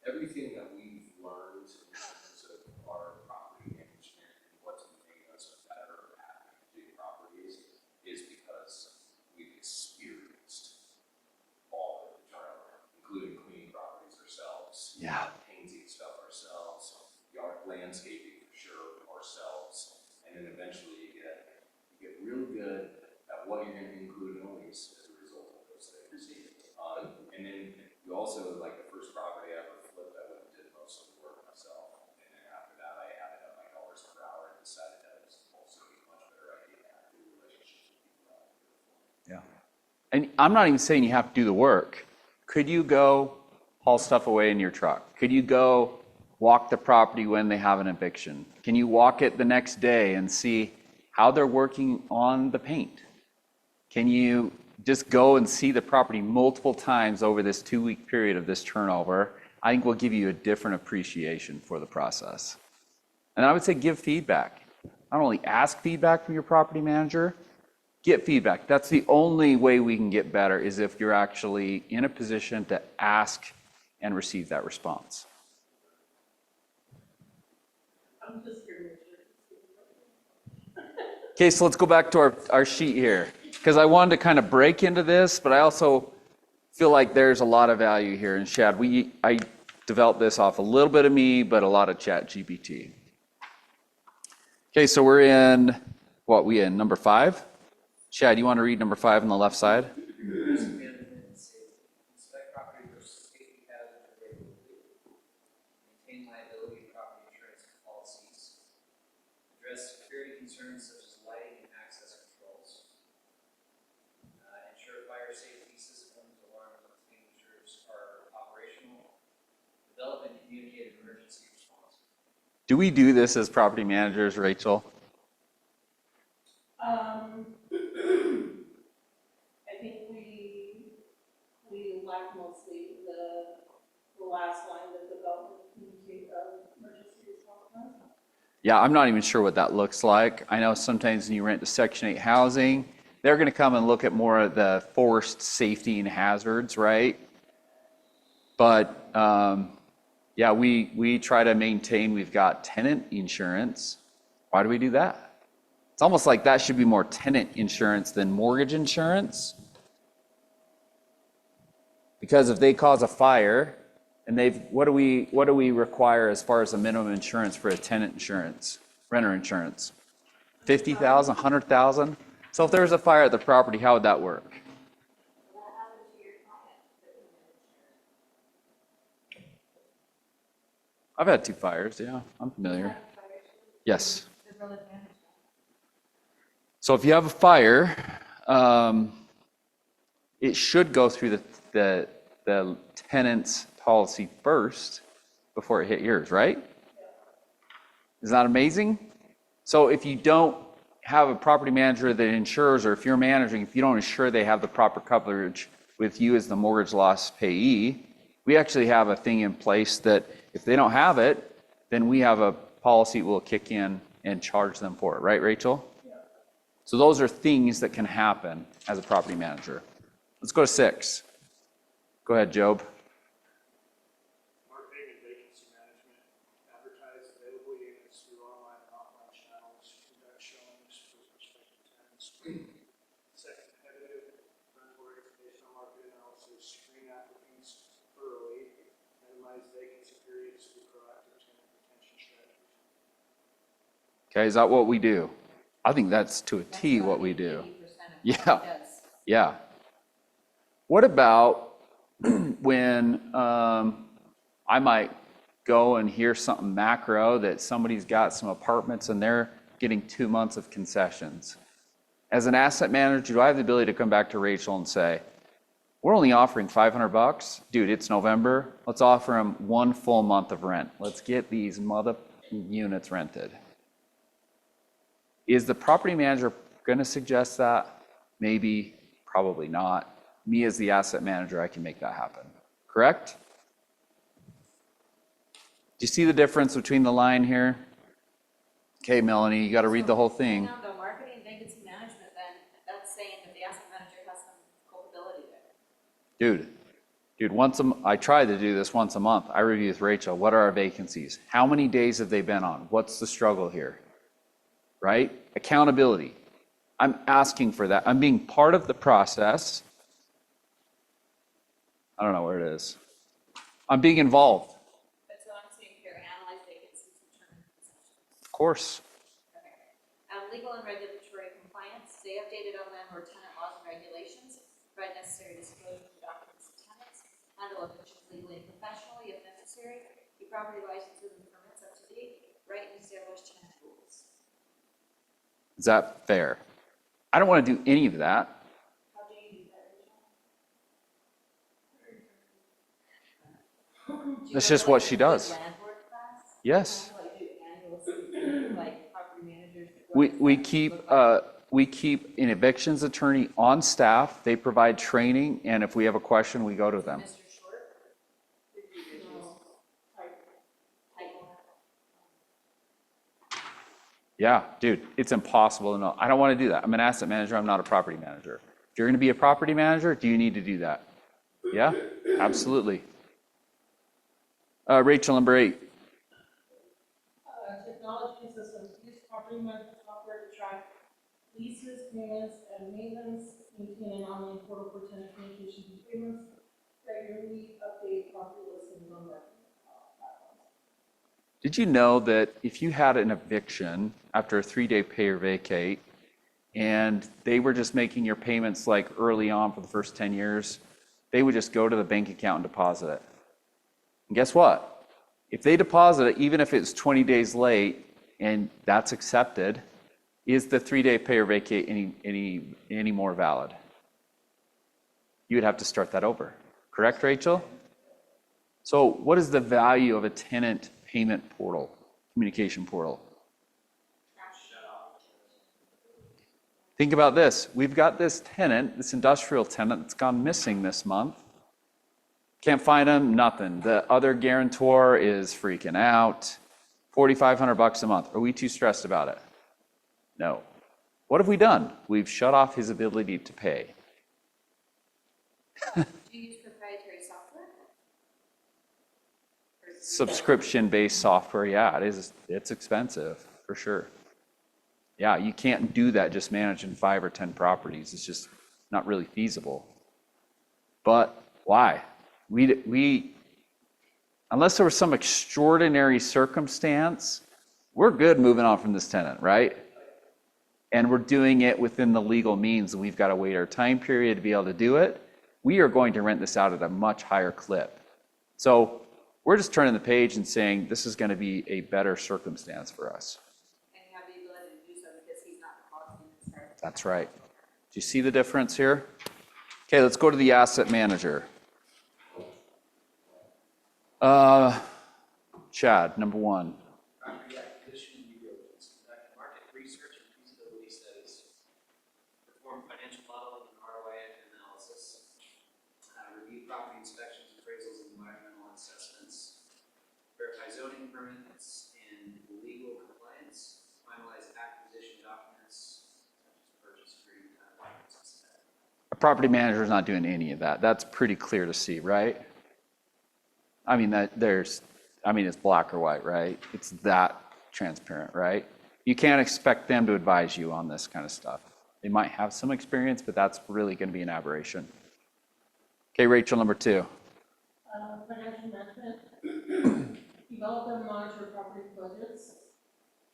[SPEAKER 5] everything that we've learned in terms of our property management and what's made us better at managing properties is because we've experienced all of the turnover, including cleaning properties ourselves,
[SPEAKER 1] Yeah.
[SPEAKER 5] painting stuff ourselves, yard landscaping for sure ourselves, and then eventually you get real good at what you're going to include in a lease as a result of those things. And then you also, like the first property I ever flipped, I went and did most of the work myself. And then after that, I added up my dollars per hour and decided that it was also a much better idea to have good relationships with people out there.
[SPEAKER 1] Yeah. And I'm not even saying you have to do the work. Could you go haul stuff away in your truck? Could you go walk the property when they have an eviction? Can you walk it the next day and see how they're working on the paint? Can you just go and see the property multiple times over this 2-week period of this turnover? I think will give you a different appreciation for the process. And I would say give feedback. Not only ask feedback from your property manager, get feedback. That's the only way we can get better, is if you're actually in a position to ask and receive that response.
[SPEAKER 4] I'm just here to make sure.
[SPEAKER 1] Okay, so let's go back to our sheet here, because I wanted to kind of break into this, but I also feel like there's a lot of value here. And Shad, I developed this off a little bit of me, but a lot of ChatGPT. Okay, so we're in, number 5? Shad, you want to read number 5 on the left side?
[SPEAKER 6] Risk management and safety. Inspect property for safety hazards regularly. Maintain liability and property insurance policies. Address security concerns such as lighting and access controls. Ensure fire safety systems, alarms, and extinguishers are operational. Develop and communicate an emergency response.
[SPEAKER 1] Do we do this as property managers, Rachel?
[SPEAKER 4] I think we lack mostly the last line, the development communicate emergency response plan.
[SPEAKER 1] Yeah, I'm not even sure what that looks like. I know sometimes when you rent to Section 8 housing, they're gonna come and look at more of the forced safety and hazards, right? But, yeah, we try to maintain, we've got tenant insurance. Why do we do that? It's almost like that should be more tenant insurance than mortgage insurance. Because if they cause a fire and what do we require as far as a minimum insurance for a tenant insurance, renter insurance? 50,000, 100,000? So if there was a fire at the property, how would that work?
[SPEAKER 2] What happened to your client that we insured?
[SPEAKER 1] I've had 2 fires, yeah, I'm familiar. Yes.
[SPEAKER 2] The brother damaged.
[SPEAKER 1] So if you have a fire, it should go through the tenant's policy first before it hit yours, right? Isn't that amazing? So if you don't have a property manager that insures, or if you're managing, if you don't ensure they have the proper coverage with you as the mortgage loss payee, we actually have a thing in place that if they don't have it, then we have a policy that will kick in and charge them for it, right, Rachel? So those are things that can happen as a property manager. Let's go to 6. Go ahead, Job.
[SPEAKER 3] Marketing and vacancy management, advertise availably units through online and offline channels, conduct showings for prospective tenants. Set competitive rental rates based on market analysis, screen applicants thoroughly, minimize vacancy periods through proactive tenant retention strategies.
[SPEAKER 1] Okay, is that what we do? I think that's to a T what we do. Yeah. Yeah. What about when I might go and hear something macro that somebody's got some apartments and they're getting 2 months of concessions? As an asset manager, do I have the ability to come back to Rachel and say, we're only offering $500? Dude, it's November. Let's offer them 1 full month of rent. Let's get these mother units rented. Is the property manager going to suggest that? Maybe, probably not. Me as the asset manager, I can make that happen. Correct? Do you see the difference between the line here? Okay, Melanie, you got to read the whole thing.
[SPEAKER 2] Now, the marketing and vacancy management, then, that's saying that the asset manager has some culpability there.
[SPEAKER 1] Dude, I try to do this once a month. I review with Rachel, what are our vacancies? How many days have they been on? What's the struggle here? Right? Accountability. I'm asking for that. I'm being part of the process. I don't know where it is. I'm being involved.
[SPEAKER 2] But so I'm saying here, analyze vacancies, determine concessions.
[SPEAKER 1] Of course.
[SPEAKER 2] Okay. Legal and regulatory compliance, stay updated on landlord tenant laws and regulations, provide necessary disclosure to documents and tenants, handle evictions legally and professionally if necessary, keep property licenses and permits up to date, write and establish tenant rules.
[SPEAKER 1] Is that fair? I don't want to do any of that.
[SPEAKER 2] How do you do that, Rachel? Do you
[SPEAKER 1] That's
[SPEAKER 2] go
[SPEAKER 1] just
[SPEAKER 2] to,
[SPEAKER 1] what
[SPEAKER 2] like,
[SPEAKER 1] she
[SPEAKER 2] a
[SPEAKER 1] does.
[SPEAKER 2] good landlord class?
[SPEAKER 1] Yes.
[SPEAKER 4] Like do annual seasons, like property managers.
[SPEAKER 1] We keep an evictions attorney on staff. They provide training, and if we have a question, we go to them.
[SPEAKER 2] Mr. Short?
[SPEAKER 1] Yeah, dude, it's impossible to know. I don't want to do that. I'm an asset manager. I'm not a property manager. If you're going to be a property manager, do you need to do that? Yeah, absolutely. Rachel, number 8.
[SPEAKER 4] Technology and systems, use property management software to track leases, payments, and maintenance, maintain an online portal for tenant communications and payments, regularly update property listings on marketing platforms.
[SPEAKER 1] Did you know that if you had an eviction after a 3-day pay or vacate, and they were just making your payments like early on for the first 10 years, they would just go to the bank account and deposit it. And guess what? If they deposit it, even if it's 20 days late, and that's accepted, is the 3-day pay or vacate any more valid? You would have to start that over. Correct, Rachel? So what is the value of a tenant payment portal, communication portal? Think about this. We've got this tenant, this industrial tenant that's gone missing this month. Can't find him, nothing. The other guarantor is freaking out. $4,500 a month. Are we too stressed about it? No. What have we done? We've shut off his ability to pay.
[SPEAKER 2] Do you use proprietary software? Or is it-
[SPEAKER 1] Subscription-based software, yeah, it's expensive, for sure. Yeah, you can't do that just managing 5 or 10 properties. It's just not really feasible. But why? We unless there was some extraordinary circumstance, we're good moving on from this tenant, right? And we're doing it within the legal means, and we've got to wait our time period to be able to do it. We are going to rent this out at a much higher clip. So we're just turning the page and saying, this is going to be a better circumstance for us.
[SPEAKER 2] And you have the ability to do so because he's not causing this part.
[SPEAKER 1] That's right. Do you see the difference here? Okay, let's go to the asset manager. Chad, number 1.
[SPEAKER 6] Property acquisition and due diligence, conduct market research and feasibility studies, perform financial modeling and ROI analysis, review property inspections, appraisals, and environmental assessments, verify zoning permits and legal compliance, finalize acquisition documents, such as purchase agreement, documents, etc.
[SPEAKER 1] A property manager is not doing any of that. That's pretty clear to see, right? I mean, it's black or white, right? It's that transparent, right? You can't expect them to advise you on this kind of stuff. They might have some experience, but that's really going to be an aberration. Okay, Rachel, number 2.
[SPEAKER 4] Financial management, develop and monitor property budgets,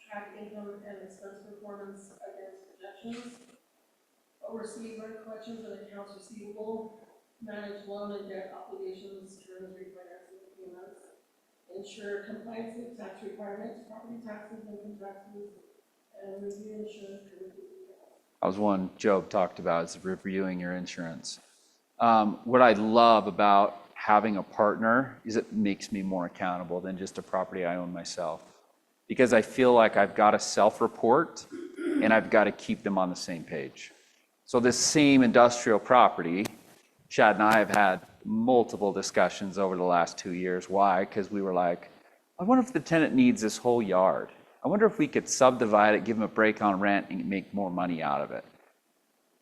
[SPEAKER 4] track income and expense performance against projections, oversee rent collections and accounts receivable, manage loan and debt obligations, terms, refinancing agreements, ensure compliance with tax requirements, property taxes, income taxes, and review insurance coverage.
[SPEAKER 1] That was one Job talked about, is reviewing your insurance. What I love about having a partner is it makes me more accountable than just a property I own myself. Because I feel like I've got to self-report and I've got to keep them on the same page. So this same industrial property, Chad and I have had multiple discussions over the last 2 years. Why? Because we were like, I wonder if the tenant needs this whole yard. I wonder if we could subdivide it, give them a break on rent, and make more money out of it.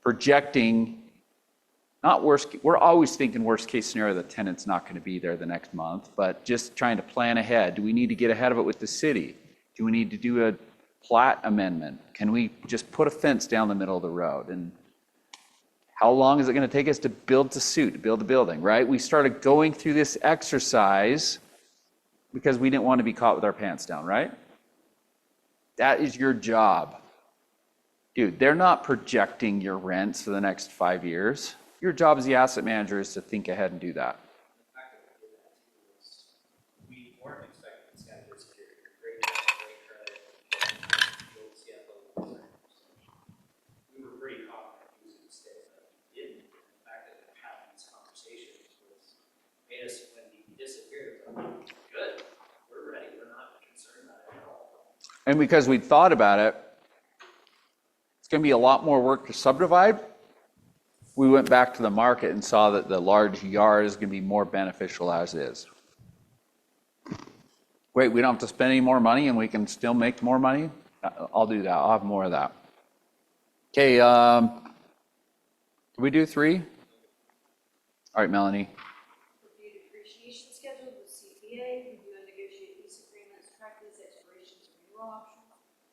[SPEAKER 1] Projecting, not worst, we're always thinking worst case scenario, the tenant's not going to be there the next month, but just trying to plan ahead. Do we need to get ahead of it with the city? Do we need to do a plat amendment? Can we just put a fence down the middle of the road? And how long is it going to take us to build to suit, to build a building, right? We started going through this exercise because we didn't want to be caught with our pants down, right? That is your job. Dude, they're not projecting your rents for the next 5 years. Your job as the asset manager is to think ahead and do that.
[SPEAKER 6] The fact that we did that too was, we weren't expecting this guy to disappear. Great job, great credit, the old CFO. We were pretty confident he was going to stay, but he didn't. The fact that we're having these conversations made us, when he disappeared, like, good, we're ready, we're not concerned about it at all.
[SPEAKER 1] And because we thought about it, it's going to be a lot more work to subdivide. We went back to the market and saw that the large yard is going to be more beneficial as is. Wait, we don't have to spend any more money and we can still make more money? I'll do that. I'll have more of that. Okay, can we do 3? All right, Melanie.
[SPEAKER 2] Review depreciation schedule with CPA, review and negotiate lease agreements, track lease expirations and renewal options,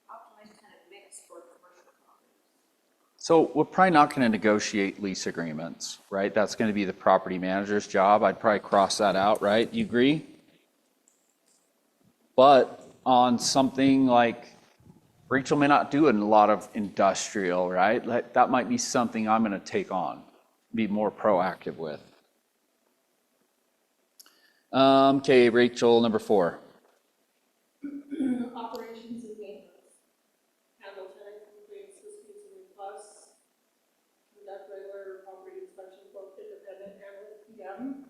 [SPEAKER 2] optimize tenant mix for commercial properties.
[SPEAKER 1] So we're probably not going to negotiate lease agreements, right? That's going to be the property manager's job. I'd probably cross that out, right? You agree? But on something like, Rachel may not do a lot of industrial, right? That might be something I'm going to take on, be more proactive with. Okay, Rachel, number 4.
[SPEAKER 4] Operations and maintenance, handle tenant complaints, disputes and requests, conduct regular property inspections, both independent and with PM.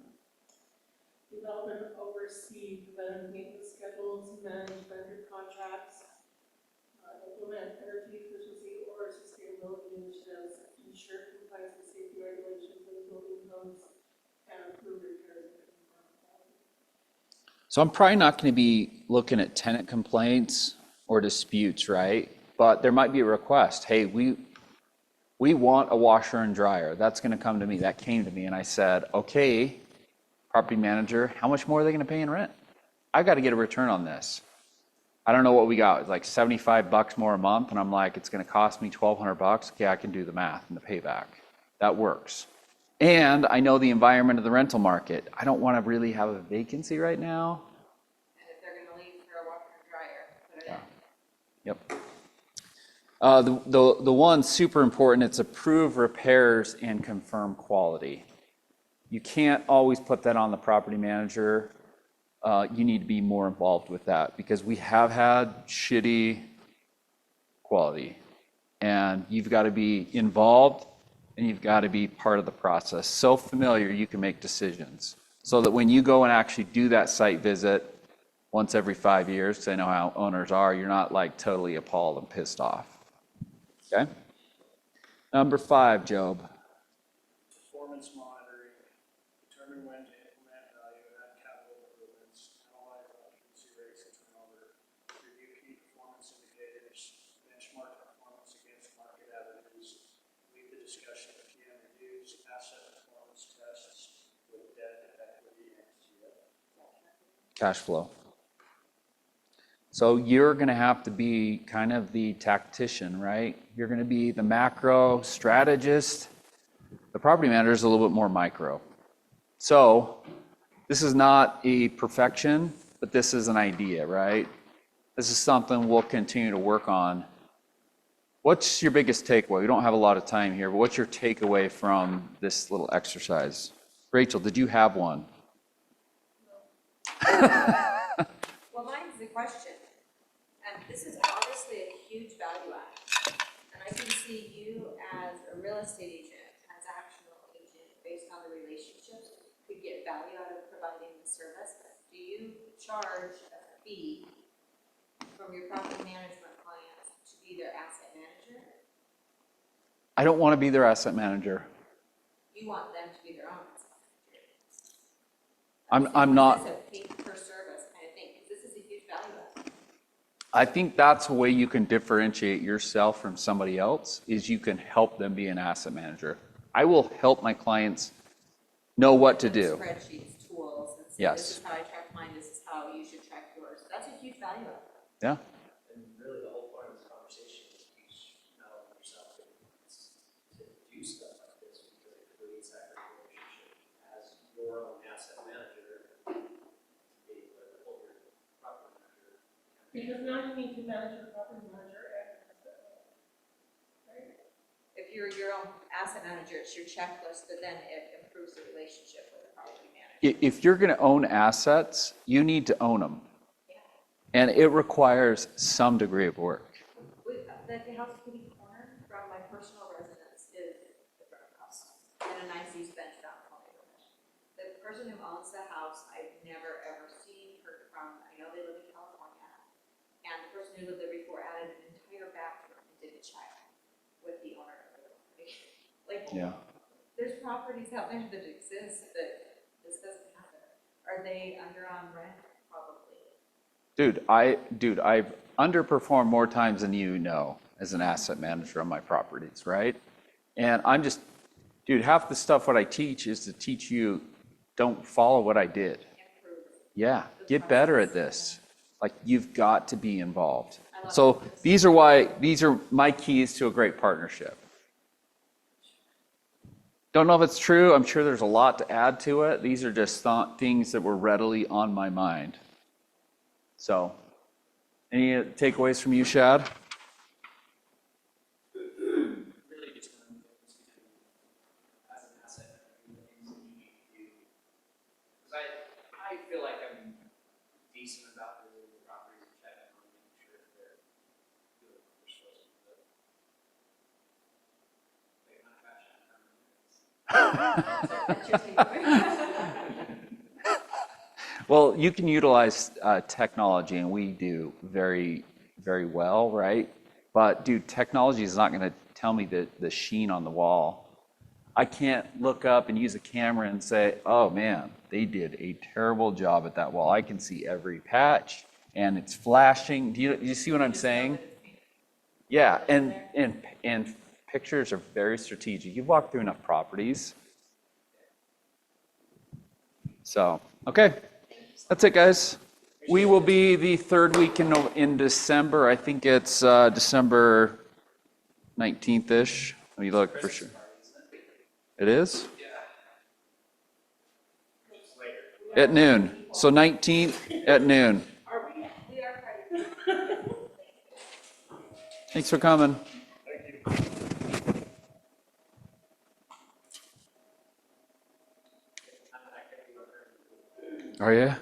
[SPEAKER 4] Develop and oversee preventive maintenance schedules, manage vendor contracts, implement energy efficiency or sustainability initiatives, ensure compliance with safety regulations and building codes, and improve repairs and environmental quality.
[SPEAKER 1] So I'm probably not going to be looking at tenant complaints or disputes, right? but there might be a request. Hey, we want a washer and dryer. That's going to come to me. That came to me, and I said, okay, property manager, how much more are they going to pay in rent? I got to get a return on this. I don't know what we got. It's like $75 more a month, and I'm like, it's going to cost me $1,200. Okay, I can do the math and the payback. That works. And I know the environment of the rental market. I don't want to really have a vacancy right now.
[SPEAKER 2] And if they're gonna leave for a washer and dryer, put it in.
[SPEAKER 1] Yep. The one super important, it's approve repairs and confirm quality. You can't always put that on the property manager. You need to be more involved with that because we have had shitty quality. And you've got to be involved and you've got to be part of the process. So familiar you can make decisions. So that when you go and actually do that site visit once every 5 years, because I know how owners are, you're not like totally appalled and pissed off. Okay? Number 5, Job.
[SPEAKER 3] Performance monitoring, determine when to implement value add capital improvements, analyze occupancy rates and turnover, review key performance indicators, benchmark performance against market averages, lead the discussion of PM reviews, asset performance tests with debt, equity, and
[SPEAKER 1] Cash flow. So you're going to have to be kind of the tactician, right? You're going to be the macro strategist. The property manager is a little bit more micro. So this is not a perfection, but this is an idea, right? This is something we'll continue to work on. What's your biggest takeaway? We don't have a lot of time here, but what's your takeaway from this little exercise? Rachel, did you have one?
[SPEAKER 2] Well, mine's the question. And this is obviously a huge value add. And I can see you as a real estate agent, transactional agent, based on the relationships, could get value out of providing the service. Do you charge a fee from your property management clients to be their asset manager?
[SPEAKER 1] I don't want to be their asset manager.
[SPEAKER 2] You want them to be their own asset manager.
[SPEAKER 1] I'm not.
[SPEAKER 2] This is a pay per service kind of thing, because this is a huge value add.
[SPEAKER 1] I think that's a way you can differentiate yourself from somebody else is you can help them be an asset manager. I will help my clients know what to do.
[SPEAKER 2] Spreadsheets, tools, and say,
[SPEAKER 1] Yes.
[SPEAKER 2] this is how I track mine, this is how you should track yours. That's a huge value add.
[SPEAKER 1] Yeah.
[SPEAKER 6] And really, the whole point of this conversation is to teach not only yourself, but to do stuff like this, because it creates that relationship as your own asset manager, to be able to hold your property manager.
[SPEAKER 4] Because now you need to manage your property manager and, right?
[SPEAKER 2] If you're your own asset manager, it's your checklist, but then it improves the relationship with the property manager.
[SPEAKER 1] If you're going to own assets, you need to own them.
[SPEAKER 2] Yeah.
[SPEAKER 1] And it requires some degree of work.
[SPEAKER 2] The house kitty corner from my personal residence is the front house, and a nice east bench down the. The person who owns the house, I've never ever seen, heard from. I know they live in California, and the person who lived there before added an entire bathroom and did a child with the owner of the property. Like,
[SPEAKER 1] Yeah.
[SPEAKER 2] there's properties out there that exist that this doesn't happen. Are they under on rent? Probably.
[SPEAKER 1] Dude, I've underperformed more times than you know as an asset manager on my properties, right? And I'm just, dude, half the stuff what I teach is to teach you, don't follow what I did.
[SPEAKER 2] Improve.
[SPEAKER 1] Yeah, get better at this. Like, you've got to be involved.
[SPEAKER 2] I love
[SPEAKER 1] So
[SPEAKER 2] this.
[SPEAKER 1] these are my keys to a great partnership. Don't know if it's true. I'm sure there's a lot to add to it. These are just things that were readily on my mind. So, any takeaways from you, Shad?
[SPEAKER 6] Really just one of the things to do as an asset manager, the things that you need to do. Because I feel like I'm decent about visiting the properties and checking on them, making sure that they're doing what they're supposed to do. They kind of fashion.
[SPEAKER 2] That's your takeaway.
[SPEAKER 1] Well, you can utilize technology, and we do very, very well, right? But, dude, technology is not going to tell me the sheen on the wall. I can't look up and use a camera and say, oh, man, they did a terrible job at that wall. I can see every patch, and it's flashing. Do you see what I'm saying? Yeah, and pictures are very strategic. You've walked through enough properties. So, okay, that's it, guys. We will be the third week in December. I think it's December 19th-ish. Let me look for sure. It is? At noon. So 19th at noon.
[SPEAKER 2] We are Friday.
[SPEAKER 1] Thanks for coming. Are you?